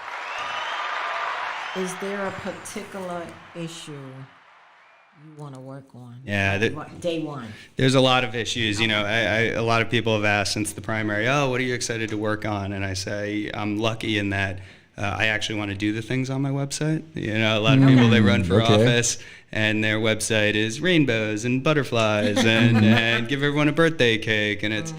Is there a particular issue you want to work on? Yeah, Day one. there's a lot of issues. A lot of people have asked since the primary, "Oh, what are you excited to work on?" And I say, I'm lucky in that I actually want to do the things on my website. A lot of people, they run for office and their website is rainbows and butterflies and give everyone a birthday cake. And it's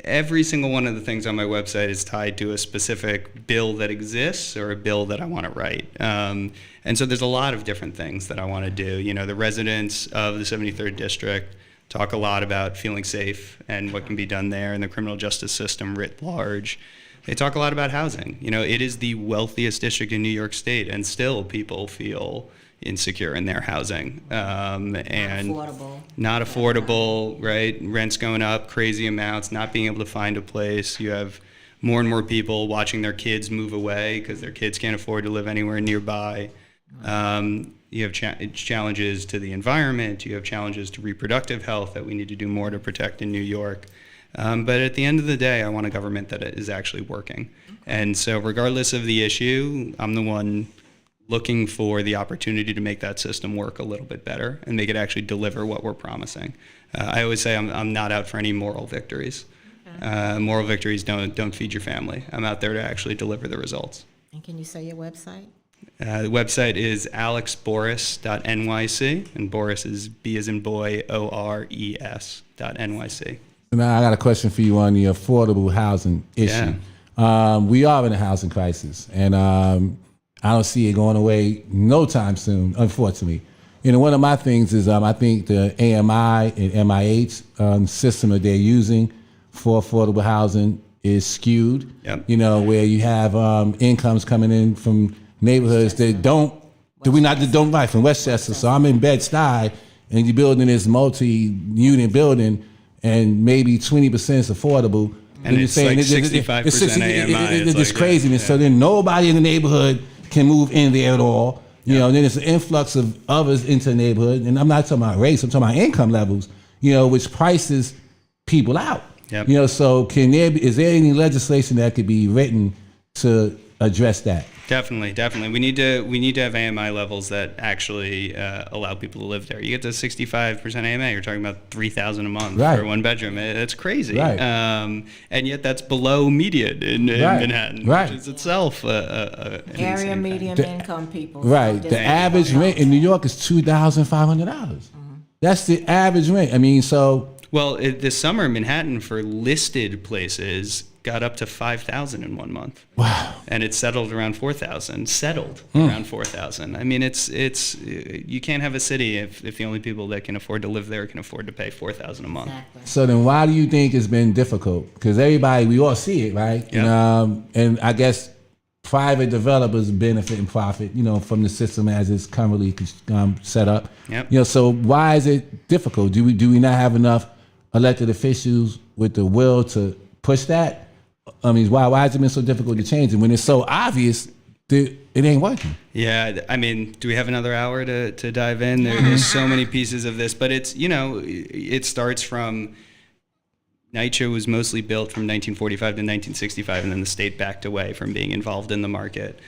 every single one of the things on my website is tied to a specific bill that exists or a bill that I want to write. And so there's a lot of different things that I want to do. The residents of the 73rd District talk a lot about feeling safe and what can be done there, and the criminal justice system writ large. They talk a lot about housing. It is the wealthiest district in New York State, and still people feel insecure in their housing. And not affordable, right? Rents going up, crazy amounts, not being able to find a place. You have more and more people watching their kids move away because their kids can't afford to live anywhere nearby. You have challenges to the environment. You have challenges to reproductive health that we need to do more to protect in New York. But at the end of the day, I want a government that is actually working. And so regardless of the issue, I'm the one looking for the opportunity to make that system work a little bit better and make it actually deliver what we're promising. I always say I'm not out for any moral victories. Moral victories don't feed your family. I'm out there to actually deliver the results. And can you say your website? The website is alexboris.nyc, and Boris is B as in boy, ORES.NYC. Now I got a question for you on the affordable housing issue. We are in a housing crisis, and I don't see it going away no time soon, unfortunately. One of my things is I think the AMI and MIH system that they're using for affordable housing is skewed. Yep. Where you have incomes coming in from neighborhoods that don't buy from Westchester. So I'm in Bed-Stuy, and you're building this multi-unit building, and maybe 20% is affordable. And it's like 65% AMI. It's just craziness. Yeah. So then nobody in the neighborhood can move in there at all. Then there's an influx of others into the neighborhood. And I'm not talking about race, I'm talking about income levels, which prices people out. Yep. So is there any legislation that could be written to address that? Definitely. We need to have AMI levels that actually allow people to live there. You get to 65% AMI, you're talking about $3,000 a month for one bedroom. That's crazy. Right. And yet that's below median in Manhattan, which is itself area median income people. Right. The average rent in New York is $2,500. That's the average rent. Well, this summer, Manhattan for listed places got up to 5,000 in 1 month. Wow. And it settled around 4,000. Around 4,000. It's you can't have a city if the only people that can afford to live there can afford to pay 4,000 a month. Exactly. So then why do you think it's been difficult? Because we all see it, right? Yep. And I guess private developers benefit and profit, from the system as it's currently set up. Yep. So why is it difficult? Do we not have enough elected officials with the will to push that? Why has it been so difficult to change it when it's so obvious that it ain't working? Yeah, do we have another hour to dive in? There's so many pieces of this, but it's, it starts from NYCHA was mostly built from 1945 to 1965, and then the state backed away from being involved in the market.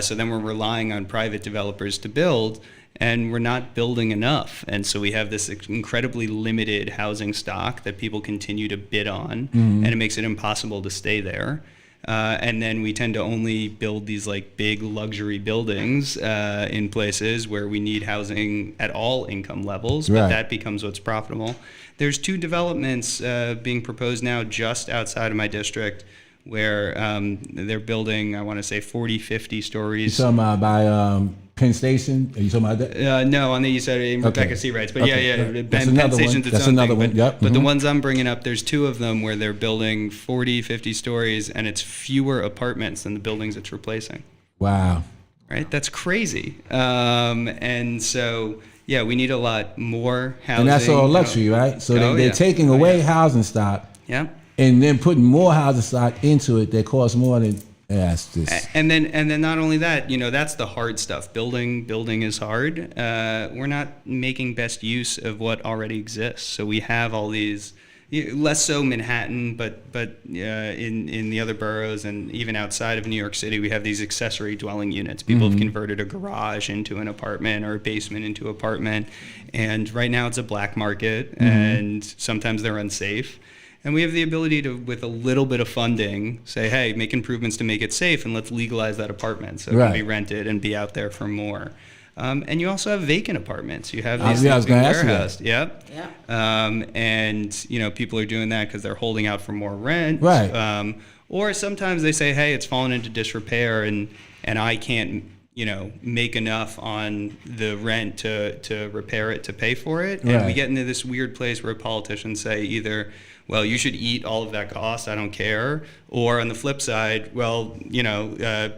So then we're relying on private developers to build, and we're not building enough. And so we have this incredibly limited housing stock that people continue to bid on, and it makes it impossible to stay there. And then we tend to only build these like big luxury buildings in places where we need housing at all income levels, but Right. that becomes what's profitable. There's 2 developments being proposed now just outside of my district where they're building, I want to say 40, 50 You stories. talking about by Penn Station? Are you talking about that? No, on the east side in Rebecca C. Wrights, but Okay. yeah. That's Penn another Station's one. its That's own another thing, one. Yep. But the Mhm. ones I'm bringing up, there's 2 of them where they're building 40, 50 stories, and it's fewer apartments than the buildings it's replacing. Wow. Right? That's crazy. And so, yeah, we need a lot more housing. And that's all luxury, right? So they're yeah. taking away housing stock Yeah. and then putting more housing stock into it that costs more than that's just. And then not only that, that's the hard stuff. Building is hard. We're not making best use of what already exists. So we have all these, less so Manhattan, but in the other boroughs and even outside of New York City, we have these accessory dwelling units. People have converted a garage into an apartment or a basement into an apartment, and right now it's a black market, and sometimes they're unsafe. And we have the ability to, with a little bit of funding, say, hey, make improvements to make it safe, and let's legalize that apartment so it can be rented and be out there for more. And you also have vacant apartments. You have these I was things being gonna ask you that. warehoused. Yep. Yeah. And people are doing that because they're holding out for more rent. Right. Or sometimes they say, hey, it's fallen into disrepair, and I can't make enough on the rent to repair it, to pay for it. And we Right. get into this weird place where politicians say either, well, you should eat all of that cost, I don't care. Or on the flip side, well,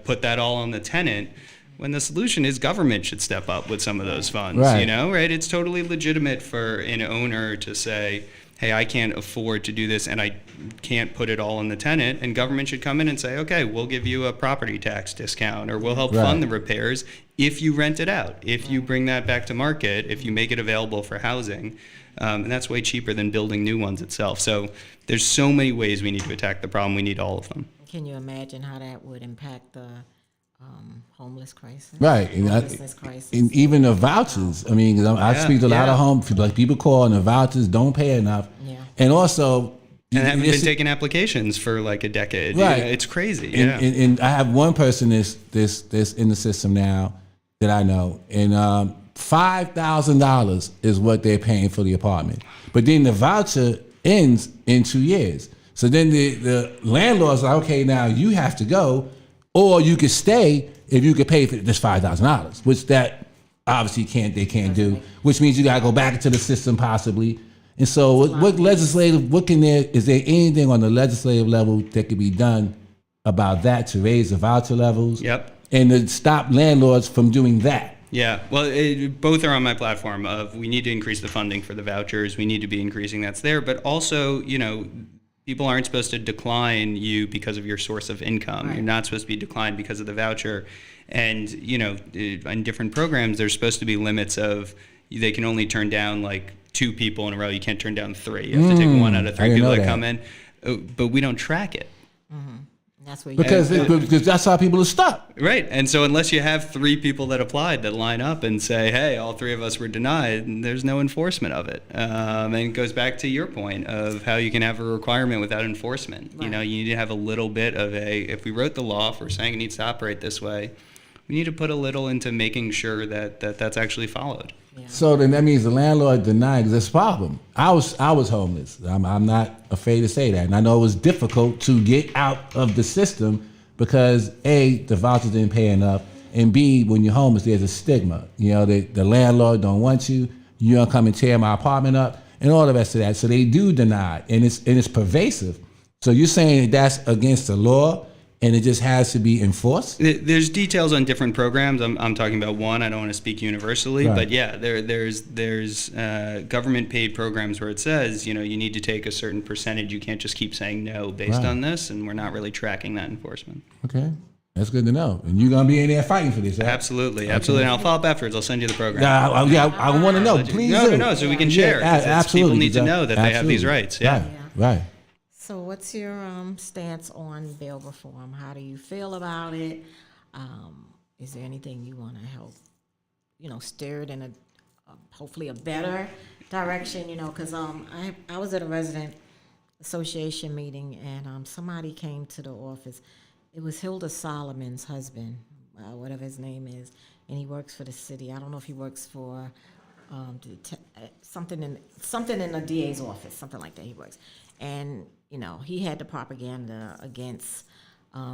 put that all on the tenant. When the solution is government should step up with some of those funds, Right. right? It's totally legitimate for an owner to say, hey, I can't afford to do this and I can't put it all on the tenant, and government should come in and say, okay, we'll give you a property tax discount, or we'll help Right. fund the repairs if you rent it out, if you bring that back to market, if you make it available for housing. And that's way cheaper than building new ones itself. So there's so many ways we need to attack the problem. We need all of them. Can you imagine how that would impact the homeless crisis? Right. Homelessness crisis. And even the vouchers. I mean, 'cause I Yeah, speak to a lot yeah. of home people. Like people call and the vouchers don't pay enough. Yeah. And also, And haven't been this- taking applications for like a decade. Right. It's crazy. And, Yeah. and I have one person that's in the system now that I know, and $5,000 is what they're paying for the apartment. But then the voucher ends in 2 years. So then the landlord's like, okay, now you have to go, or you could stay if you could pay for this $5,000, which that obviously they can't do, which means you got to go back into the system possibly. And so is there anything on the legislative level that could be done about that to raise the voucher levels? Yep. And to stop landlords from doing that? Yeah, well, both are on my platform of we need to increase the funding for the vouchers. We need to be increasing that's there. But also, people aren't supposed to decline you because of your source of income. Right. You're not supposed to be declined because of the voucher. And, in different programs, there's supposed to be limits of they can only turn down like 2 people in a row. You can't turn down 3. You have to take 1 out of 3 didn't people know that that. come in. But we don't track it. That's where you Because that's how people are stuck. Right. And so unless you have 3 people that applied that line up and say, hey, all 3 of us were denied, there's no enforcement of it. And it goes back to your point of how you can have a requirement without enforcement. Right. You need to have a little bit of if we wrote the law, if we're saying it needs to operate this way, we need to put a little into making sure that that's actually followed. So then that means the landlord denies this problem. I was homeless. I'm not afraid to say that. And I know it was difficult to get out of the system because A, the vouchers didn't pay enough, and B, when you're homeless, there's a stigma. The landlord don't want you. You don't come and tear my apartment up and all the rest of that. So they do deny, and it's pervasive. So you're saying that's against the law and it just has to be enforced? There's details on different programs. I'm talking about one. I don't want to speak universally, Right. but yeah, there's government paid programs where it says you need to take a certain percentage. You can't just keep saying no based Right. on this, and we're not really tracking that enforcement. Okay. That's good to know. And you're going to be in there fighting for this, right? Absolutely. And I'll follow up afterwards. I'll send you the program. I want to know. Please do. No, so we can share. Yeah, 'cause absolutely. People need to know that they have these Absolutely. rights. Yeah. Right. So what's your stance on bail reform? How do you feel about it? Is there anything you want to help, steer it in a hopefully a better direction? Because I was at a resident association meeting, and somebody came to the office. It was Hilda Solomon's husband, whatever his name is, and he works for the city. I don't know if he works for something in the DA's office, something like that. He works, and he had the propaganda against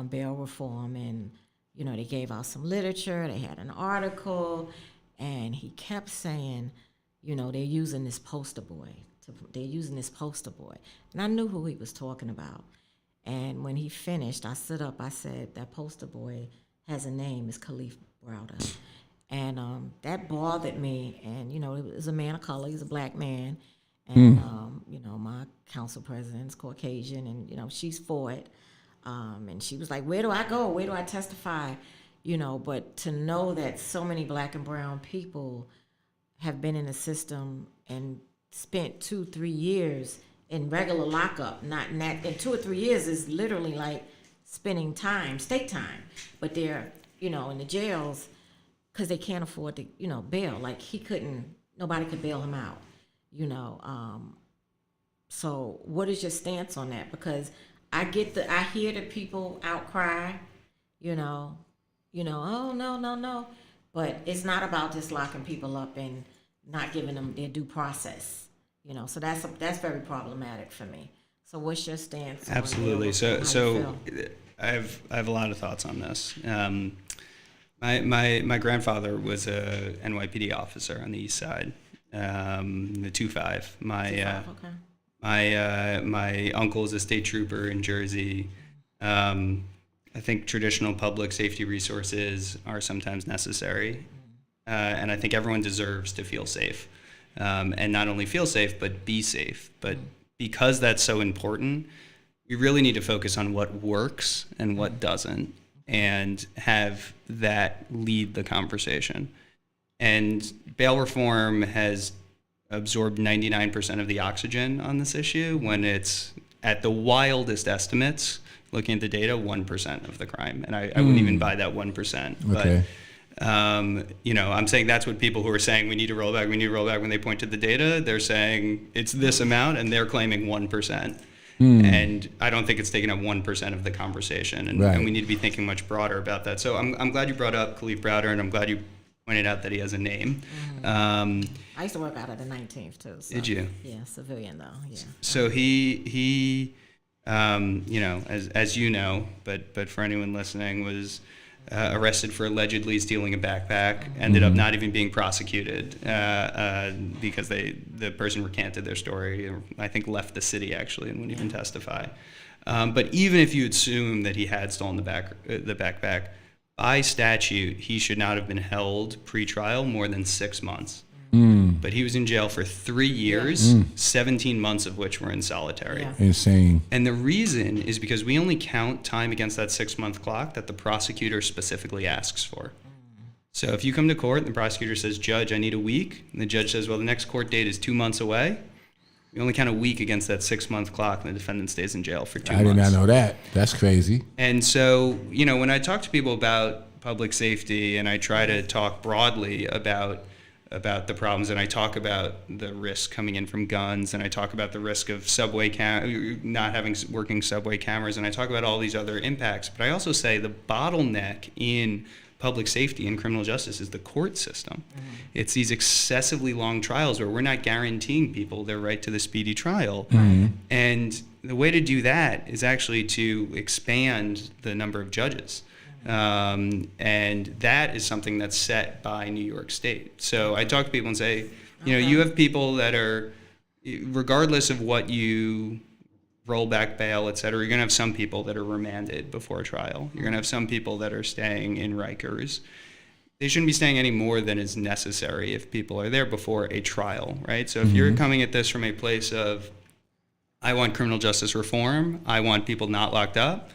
bail reform, and they gave out some literature. They had an article, and he kept saying, they're using this poster boy. They're using this poster boy. And I knew who he was talking about. And when he finished, I stood up, I said, that poster boy has a name, it's Khalif Browder. And that bothered me. And, it was a man of color, he's a black man. And, my council president's Caucasian, and, she's for it. And she was like, where do I go? Where do I testify? But to know that so many black and brown people have been in the system and spent 2-3 years in regular lockup, not in that, and 2 or 3 years is literally like spending time, state time, but they're, in the jails because they can't afford to, bail. Like nobody could bail him out, So what is your stance on that? Because I hear the people outcry, oh, no. But it's not about just locking people up and not giving them their due process, So that's very problematic for me. So what's your stance? Absolutely. So I have a lot of thoughts on this. My grandfather was a NYPD officer on the East Side, the 2-5. My uncle is a state trooper in Jersey. I think traditional public safety resources are sometimes necessary, and I think everyone deserves to feel safe, and not only feel safe, but be safe. But because that's so important, we really need to focus on what works and what doesn't, and have that lead the conversation. And bail reform has absorbed 99% of the oxygen on this issue, when it's, at the wildest estimates, looking at the data, 1% of the crime. And I wouldn't even buy that 1%. Okay. But, I'm saying that's what people who are saying we need to roll back, when they point to the data, they're saying it's this amount, and they're claiming 1%. And I don't think it's taking up 1% of the conversation. And, Right. and we need to be thinking much broader about that. So I'm glad you brought up Khalif Browder, and I'm glad you pointed out that he has a name. I used to work out at the 19th too. So. Did you? Yeah, civilian though. Yeah. So he as you know, but for anyone listening, was arrested for allegedly stealing a backpack. Ended up not even being prosecuted because the person recanted their story. Or I think left the city actually and wouldn't even testify. But even if you assume that he had stolen the backpack, by statute, he should not have been held pre-trial more than 6 months. But he was in jail for 3 years, 17 months of which were in solitary. Yeah. Insane. And the reason is because we only count time against that 6-month clock that the prosecutor specifically asks for. So if you come to court and the prosecutor says, Judge, I need a week, and the judge says, well, the next court date is 2 months away, we only count a week against that 6-month clock, and the defendant stays in jail for 2 months. I did not know that. That's crazy. And so, when I talk to people about public safety, and I try to talk broadly about the problems, and I talk about the risk coming in from guns, and I talk about the risk of not having working subway cameras, and I talk about all these other impacts. But I also say the bottleneck in public safety and criminal justice is the court system. It's these excessively long trials where we're not guaranteeing people their right to the speedy trial. And the way to do that is actually to expand the number of judges. And that is something that's set by New York State. So I talk to people and say, you have people that are, regardless of what you roll back bail, et cetera, you're going to have some people that are remanded before a trial. You're going to have some people that are staying in Rikers. They shouldn't be staying any more than is necessary if people are there before a trial, right? So if you're coming at this from a place of, I want criminal justice reform, I want people not locked up,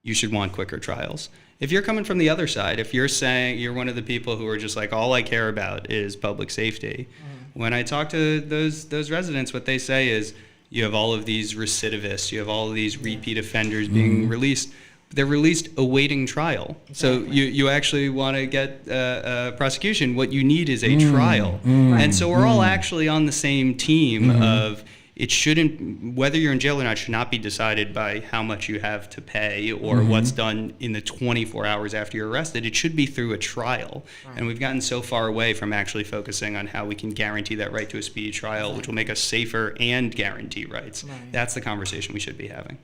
you should want quicker trials. If you're coming from the other side, if you're saying you're one of the people who are just like, all I care about is public safety, when I talk to those residents, what they say is, you have all of these recidivists, you have all of these repeat offenders being released. They're released awaiting trial. So you actually want to get prosecution. What you need is a trial. And so we're all actually on the same team of, it shouldn't, whether you're in jail or not, should not be decided by how much you have to pay or what's done in the 24 hours after you're arrested. It should be through a trial. Right. And we've gotten so far away from actually focusing on how we can guarantee that right to a speedy trial, which will make us safer and guarantee rights. Right. That's the conversation we should be having.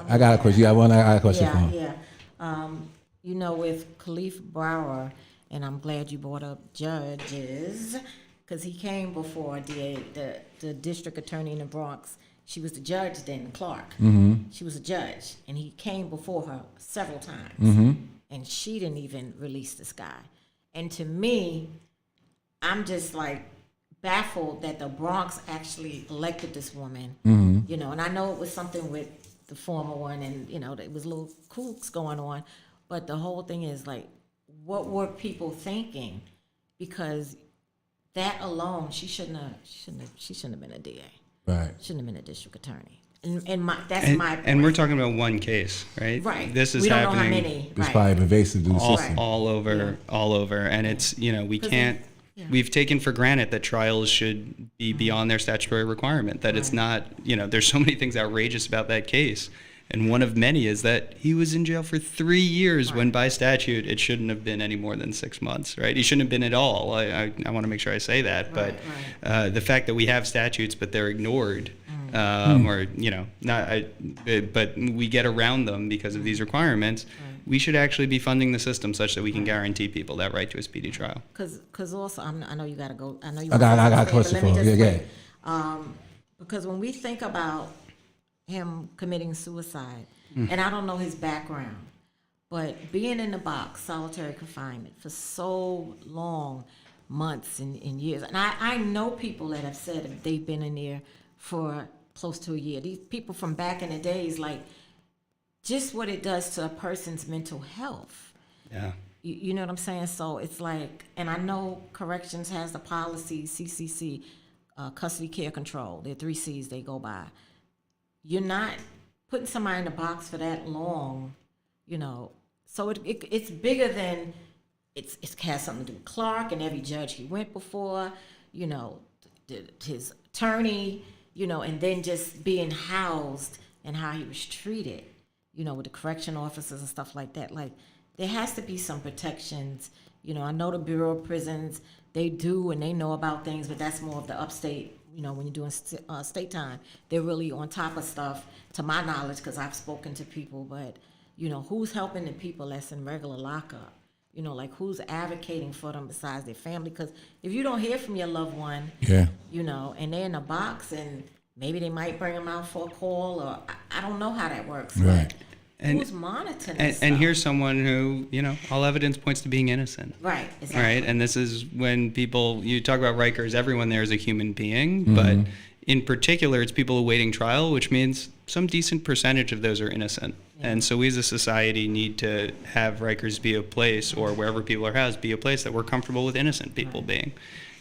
I got a question. You got one? I got a question for him. Yeah. You know, with Khalif Brower, and I'm glad you brought up judges, because he came before the district attorney in the Bronx. She was the judge then, Clark. She was a judge, and he came before her several times, and she didn't even release this guy. And to me, I'm just like baffled that the Bronx actually elected this woman. You know, and I know it was something with the former one, and you know, there was little kooks going on, but the whole thing is like, what were people thinking? Because that alone, she shouldn't have been a DA. Right. Shouldn't have been a district attorney. And my point. And we're talking about one case, right? Right. This is we don't happening know how many. It's Right. probably pervasive through the all, system. all over. And it's, you know, we 'Cause can't, yeah. we've taken for granted that trials should be beyond their statutory requirement, that it's not, you know, there's so many things outrageous about that case. And one of many is that he was in jail for 3 years when by statute it shouldn't have been any more than 6 months, right? He shouldn't have been at all. I want to make sure I say that. But the fact that we have statutes but they're ignored, or, you know, but we get around them because of these requirements, we should actually be funding the system such that we can guarantee people that right to a speedy trial. Because also, I know you got to go. I know you. I got a question for him. Yeah. Because when we think about him committing suicide, and I don't know his background, but being in the box, solitary confinement, for so long, months and years, and I know people that have said that they've been in there for close to a year. These people from back in the days, like, just what it does to a person's mental health. Yeah. You know what I'm saying? So it's like, and I know corrections has the policy, CCC, custody care control. There are 3 C's they go by. You're not putting somebody in a box for that long, you know. So it's bigger than, it has something to do with Clark and every judge he went before, you know, his attorney, you know, and then just being housed and how he was treated, you know, with the correction officers and stuff like that. Like, there has to be some protections. You know, I know the Bureau of Prisons, they do and they know about things, but that's more of the upstate. You know, when you're doing state time, they're really on top of stuff, to my knowledge, because I've spoken to people. But, you know, who's helping the people that's in regular lockup? You know, like, who's advocating for them besides their family? Because if you don't hear from your loved one, you know, and they're in a box, and maybe they might bring them out for a call, or I don't know how that works. Right. Who's monitoring this And stuff? here's someone who, you know, all evidence points to being innocent. Right, exactly. Right, and this is when people, you talk about Rikers, everyone there is a human being, but in particular, it's people awaiting trial, which means some decent percentage of those are innocent. And so we as a society need to have Rikers be a place, or wherever people are housed, be a place that we're comfortable with innocent people being.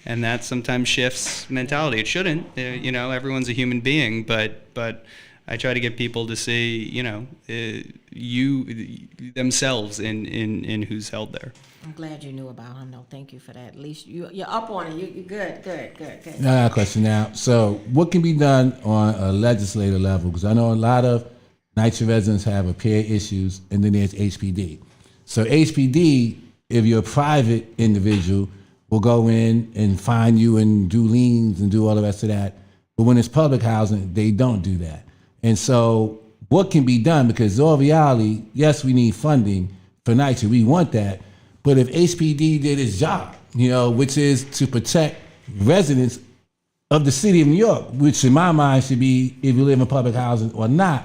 And that sometimes shifts mentality. It shouldn't, you know, everyone's a human being, but I try to get people to see, you know, themselves in who's held there. I'm glad you knew about him, though. Thank you for that. At least you're up on it. You're good. Now, I got a question now. So, what can be done on a legislative level? Because I know a lot of NYCHA residents have appeal issues, and then there's HPD. So, HPD, if you're a private individual, will go in and fine you and do liens and do all the rest of that. But when it's public housing, they don't do that. And so, what can be done? Because in all reality, yes, we need funding for NYCHA. We want that. But if HPD did its job, you know, which is to protect residents of the city of New York, which in my mind should be if you live in public housing or not,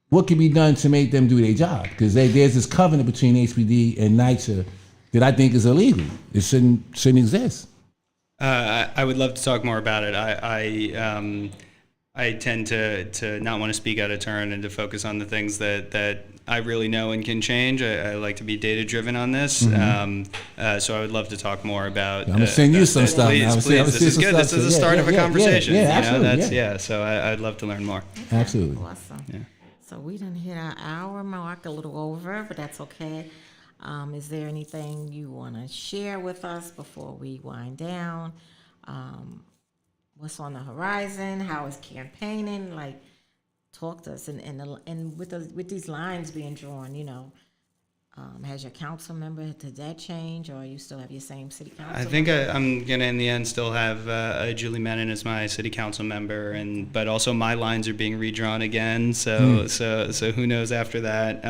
what can be done to make them do their job? Because there's this covenant between HPD and NYCHA that I think is illegal. It shouldn't exist. I would love to talk more about it. I tend to not want to speak out of turn and to focus on the things that I really know and can change. I like to be data driven on this. So I would love to talk more about. I'm gonna send you some stuff. Please, this is good. This is the start of a conversation. Yeah, So I'd love to learn more. Absolutely. Awesome. Yeah. So we didn't hit our hour mark, a little over, but that's okay. Is there anything you want to share with us before we wind down? what's on the horizon? How is campaigning? Like, talk to us. And with these lines being drawn, has your council member, did that change, or you still have your same city council? I think I'm gonna in the end still have Julie Menon as my city council member, but also my lines are being redrawn again. So who knows after that?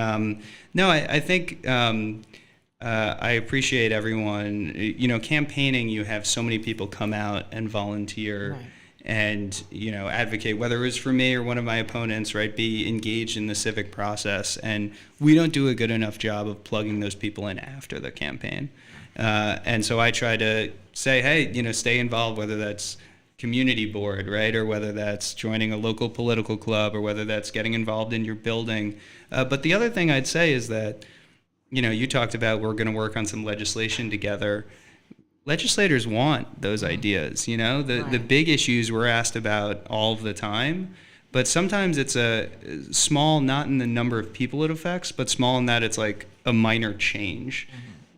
No, I think I appreciate everyone. Campaigning, you have so many people come out and volunteer. Right. And advocate, whether it was for me or one of my opponents, right? Be engaged in the civic process, and we don't do a good enough job of plugging those people in after the campaign. And so I try to say, hey, stay involved, whether that's community board, right, or whether that's joining a local political club, or whether that's getting involved in your building. But the other thing I'd say is that, you talked about we're going to work on some legislation together. Legislators want those ideas, the big issues we're asked about all of the time, but sometimes it's a small, not in the number of people it affects, but small in that it's like a minor change,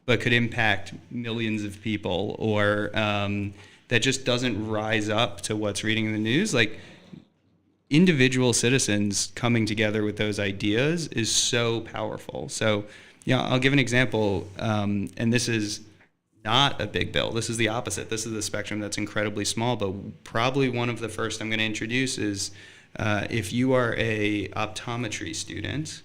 but could impact millions of people, or that just doesn't rise up to what's reading in the news. Like, individual citizens coming together with those ideas is so powerful. So, I'll give an example, and this is not a big bill. This is the opposite. This is the spectrum that's incredibly small, but probably one of the first I'm going to introduce is if you are a optometry student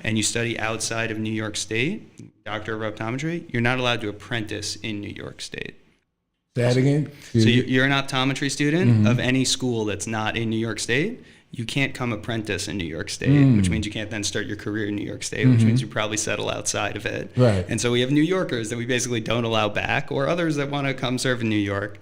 and you study outside of New York State, doctor of optometry, you're not allowed to apprentice in New York State. Say that again? So you're an optometry student of any school that's not in New York State. You can't come apprentice in New York State, which means you can't then start your career in New York State, which means you probably settle outside of it. Right. And so we have New Yorkers that we basically don't allow back, or others that want to come serve in New York.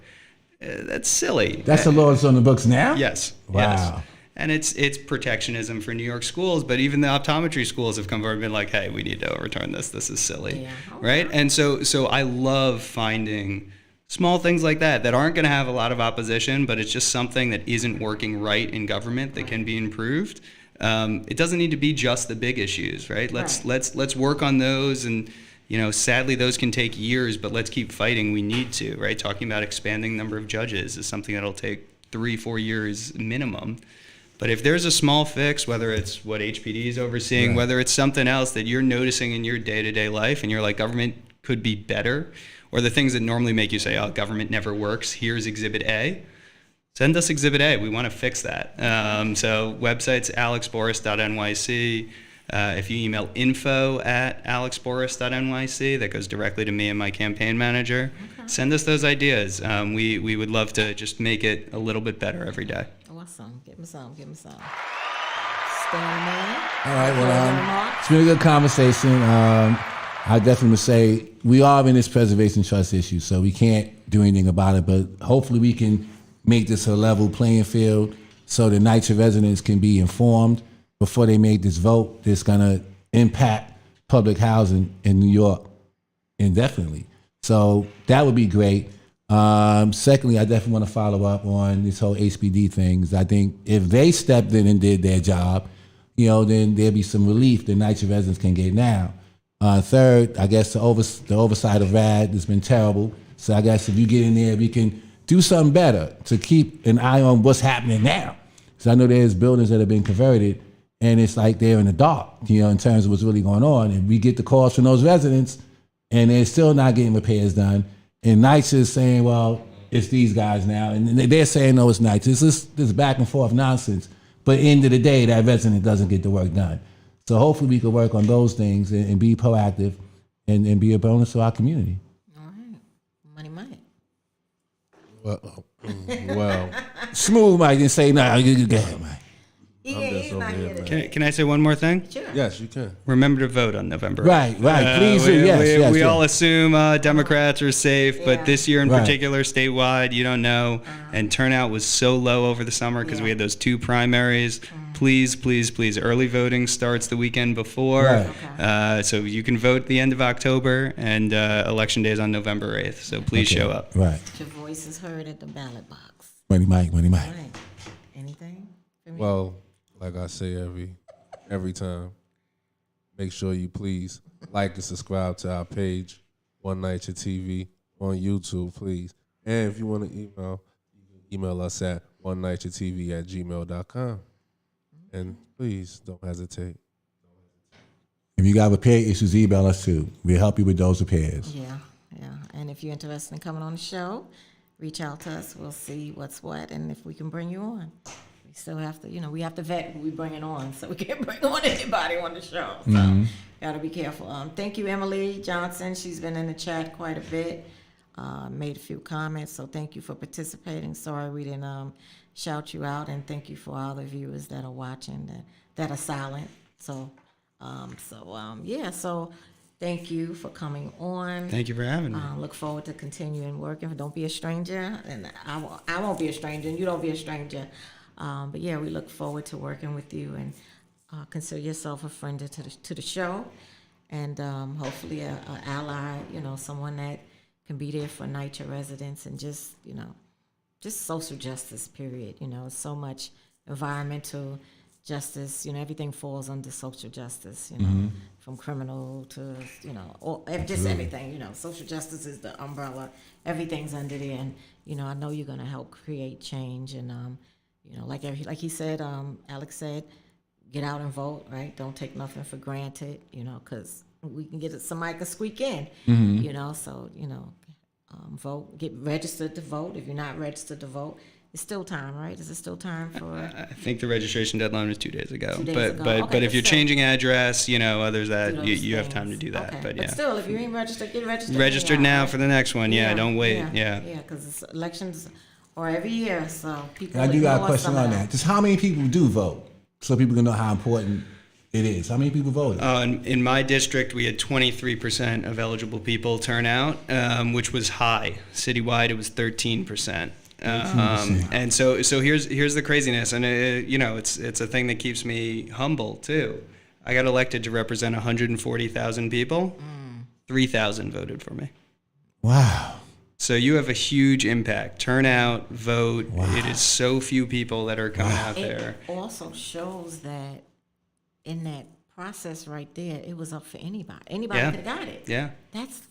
That's silly. That's the law that's on the books now? Yes. Wow. Yes. And it's protectionism for New York schools, but even the optometry schools have come forward and been like, hey, we need to overturn this. This is silly. Yeah. Right? And so I love finding small things like that aren't going to have a lot of opposition, but it's just something that isn't working right in government that can be improved. It doesn't need to be just the big issues, right? Let's work on those, and sadly those can take years, but let's keep fighting. We need to, right? Talking about expanding number of judges is something that'll take 3-4 years minimum. But if there's a small fix, whether it's what HPD is overseeing, whether it's something else that you're noticing in your day-to-day life, and you're like, government could be better, or the things that normally make you say, oh, government never works, here's Exhibit A. Send us Exhibit A. We want to fix that. So website's alexboris.nyc. If you email info@alexboris.nyc, that goes directly to me and my campaign manager. Send us those ideas. We would love to just make it a little bit better every day. Awesome. Give me some. Stay on, man. All right, well, it's been a good conversation. I definitely would say we are in this preservation trust issue, so we can't do anything about it, but hopefully we can make this a level playing field so the NYCHA residents can be informed before they make this vote that's going to impact public housing in New York indefinitely. So that would be great. Secondly, I definitely want to follow up on this whole HPD thing. I think if they stepped in and did their job, then there'd be some relief that NYCHA residents can get now. Third, I guess the oversight of RAD has been terrible. So I guess if you get in there, we can do something better to keep an eye on what's happening now. So I know there's buildings that have been converted, and it's like they're in the dark, in terms of what's really going on. And we get the calls from those residents, and they're still not getting repairs done. And NYCHA is saying, well, it's these guys now. And they're saying, no, it's NYCHA. It's just this back and forth nonsense. But end of the day, that resident doesn't get the work done. So hopefully we can work on those things and be proactive and be a bonus to our community. All right. Money. Well, Smooth, Mike, and say, no, you go ahead, Mike. He's not here today. Can I say one more thing? Sure. yes, you can. Remember to vote on November 8th. Right. Please do. Yes. We all assume Democrats are safe, Yeah. but this year in Right. particular, statewide, you don't know. And turnout was so low over the summer because we had those 2 primaries. Please, early voting starts the weekend before. Right. So you can vote the end of October, and Election Day is on November 8th. So please show up. Right. Your voice is heard at the ballot box. Money, Mike. All right. Anything? For me? Well, like I say every time, make sure you please like and subscribe to our page, One NYCHA TV on YouTube, please. And if you want to email, you can email us at onenightyourtv@gmail.com. And please don't hesitate. If you got repair issues, email us too. We'll help you with those repairs. Yeah, yeah. And if you're interested in coming on the show, reach out to us. We'll see what's what and if we can bring you on. We still have to, we have to vet who we bringing on, so we can't bring on anybody on the show. So gotta be careful. Thank you, Emily Johnson. She's been in the chat quite a bit. Made a few comments, so thank you for participating. Sorry we didn't shout you out, and thank you for all the viewers that are watching that are silent. So thank you for coming on. Thank you for having me. Look forward to continuing working. Don't be a stranger, and I won't be a stranger, and you don't be a stranger. But yeah, we look forward to working with you, and consider yourself a friend to the show, and hopefully a ally. Someone that can be there for NYCHA residents, and just social justice. Period. So much environmental justice, everything falls under social justice, from criminal to, just everything, social justice is the umbrella, everything's under there, and, I know you're going to help create change, and, like he said, Alex said, get out and vote, right? Don't take nothing for granted, because we can somebody can squeak in, vote, get registered to vote. If you're not registered to vote, it's still time, right? Is it still time for? I think the registration deadline was 2 days ago. 2 days but ago. but Okay, but if you're still. changing address, others that Do you those have time to things. do that. Okay. But yeah, still, if you ain't registered, get registered. registered anyhow, now right? for the next one. Yeah, don't wait. Yeah. Because elections are every year, so people. And I do got a ignore question some of on that. Just how many people do vote, so people can know how important it is? How many people voted? In my district, we had 23% of eligible people turn out, which was high. Citywide, it was 13%. And so here's the craziness, and it's a thing that keeps me humble too. I got elected to represent 140,000 people. 3,000 voted for me. Wow. So you have a huge impact. Turnout, vote. Wow. It is so few people that are coming out there. It also shows that in that process right there, it was up for anybody. Anybody Yeah. could have got it. Yeah. That's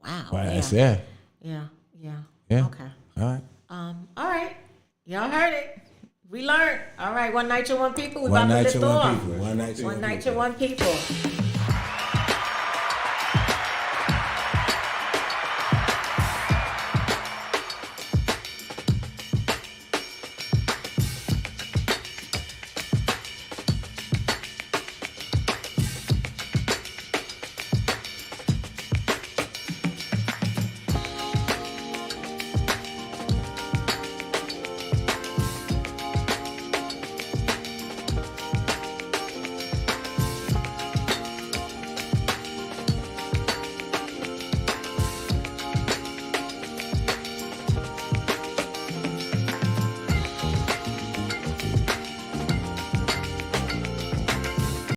wow. Wow, Yeah. that's yeah. Yeah. Yeah. Okay. All right. All right. Y'all heard it. We learned. All right. One night, one people. We One about to night, lift one off. people. One night, One night, one people.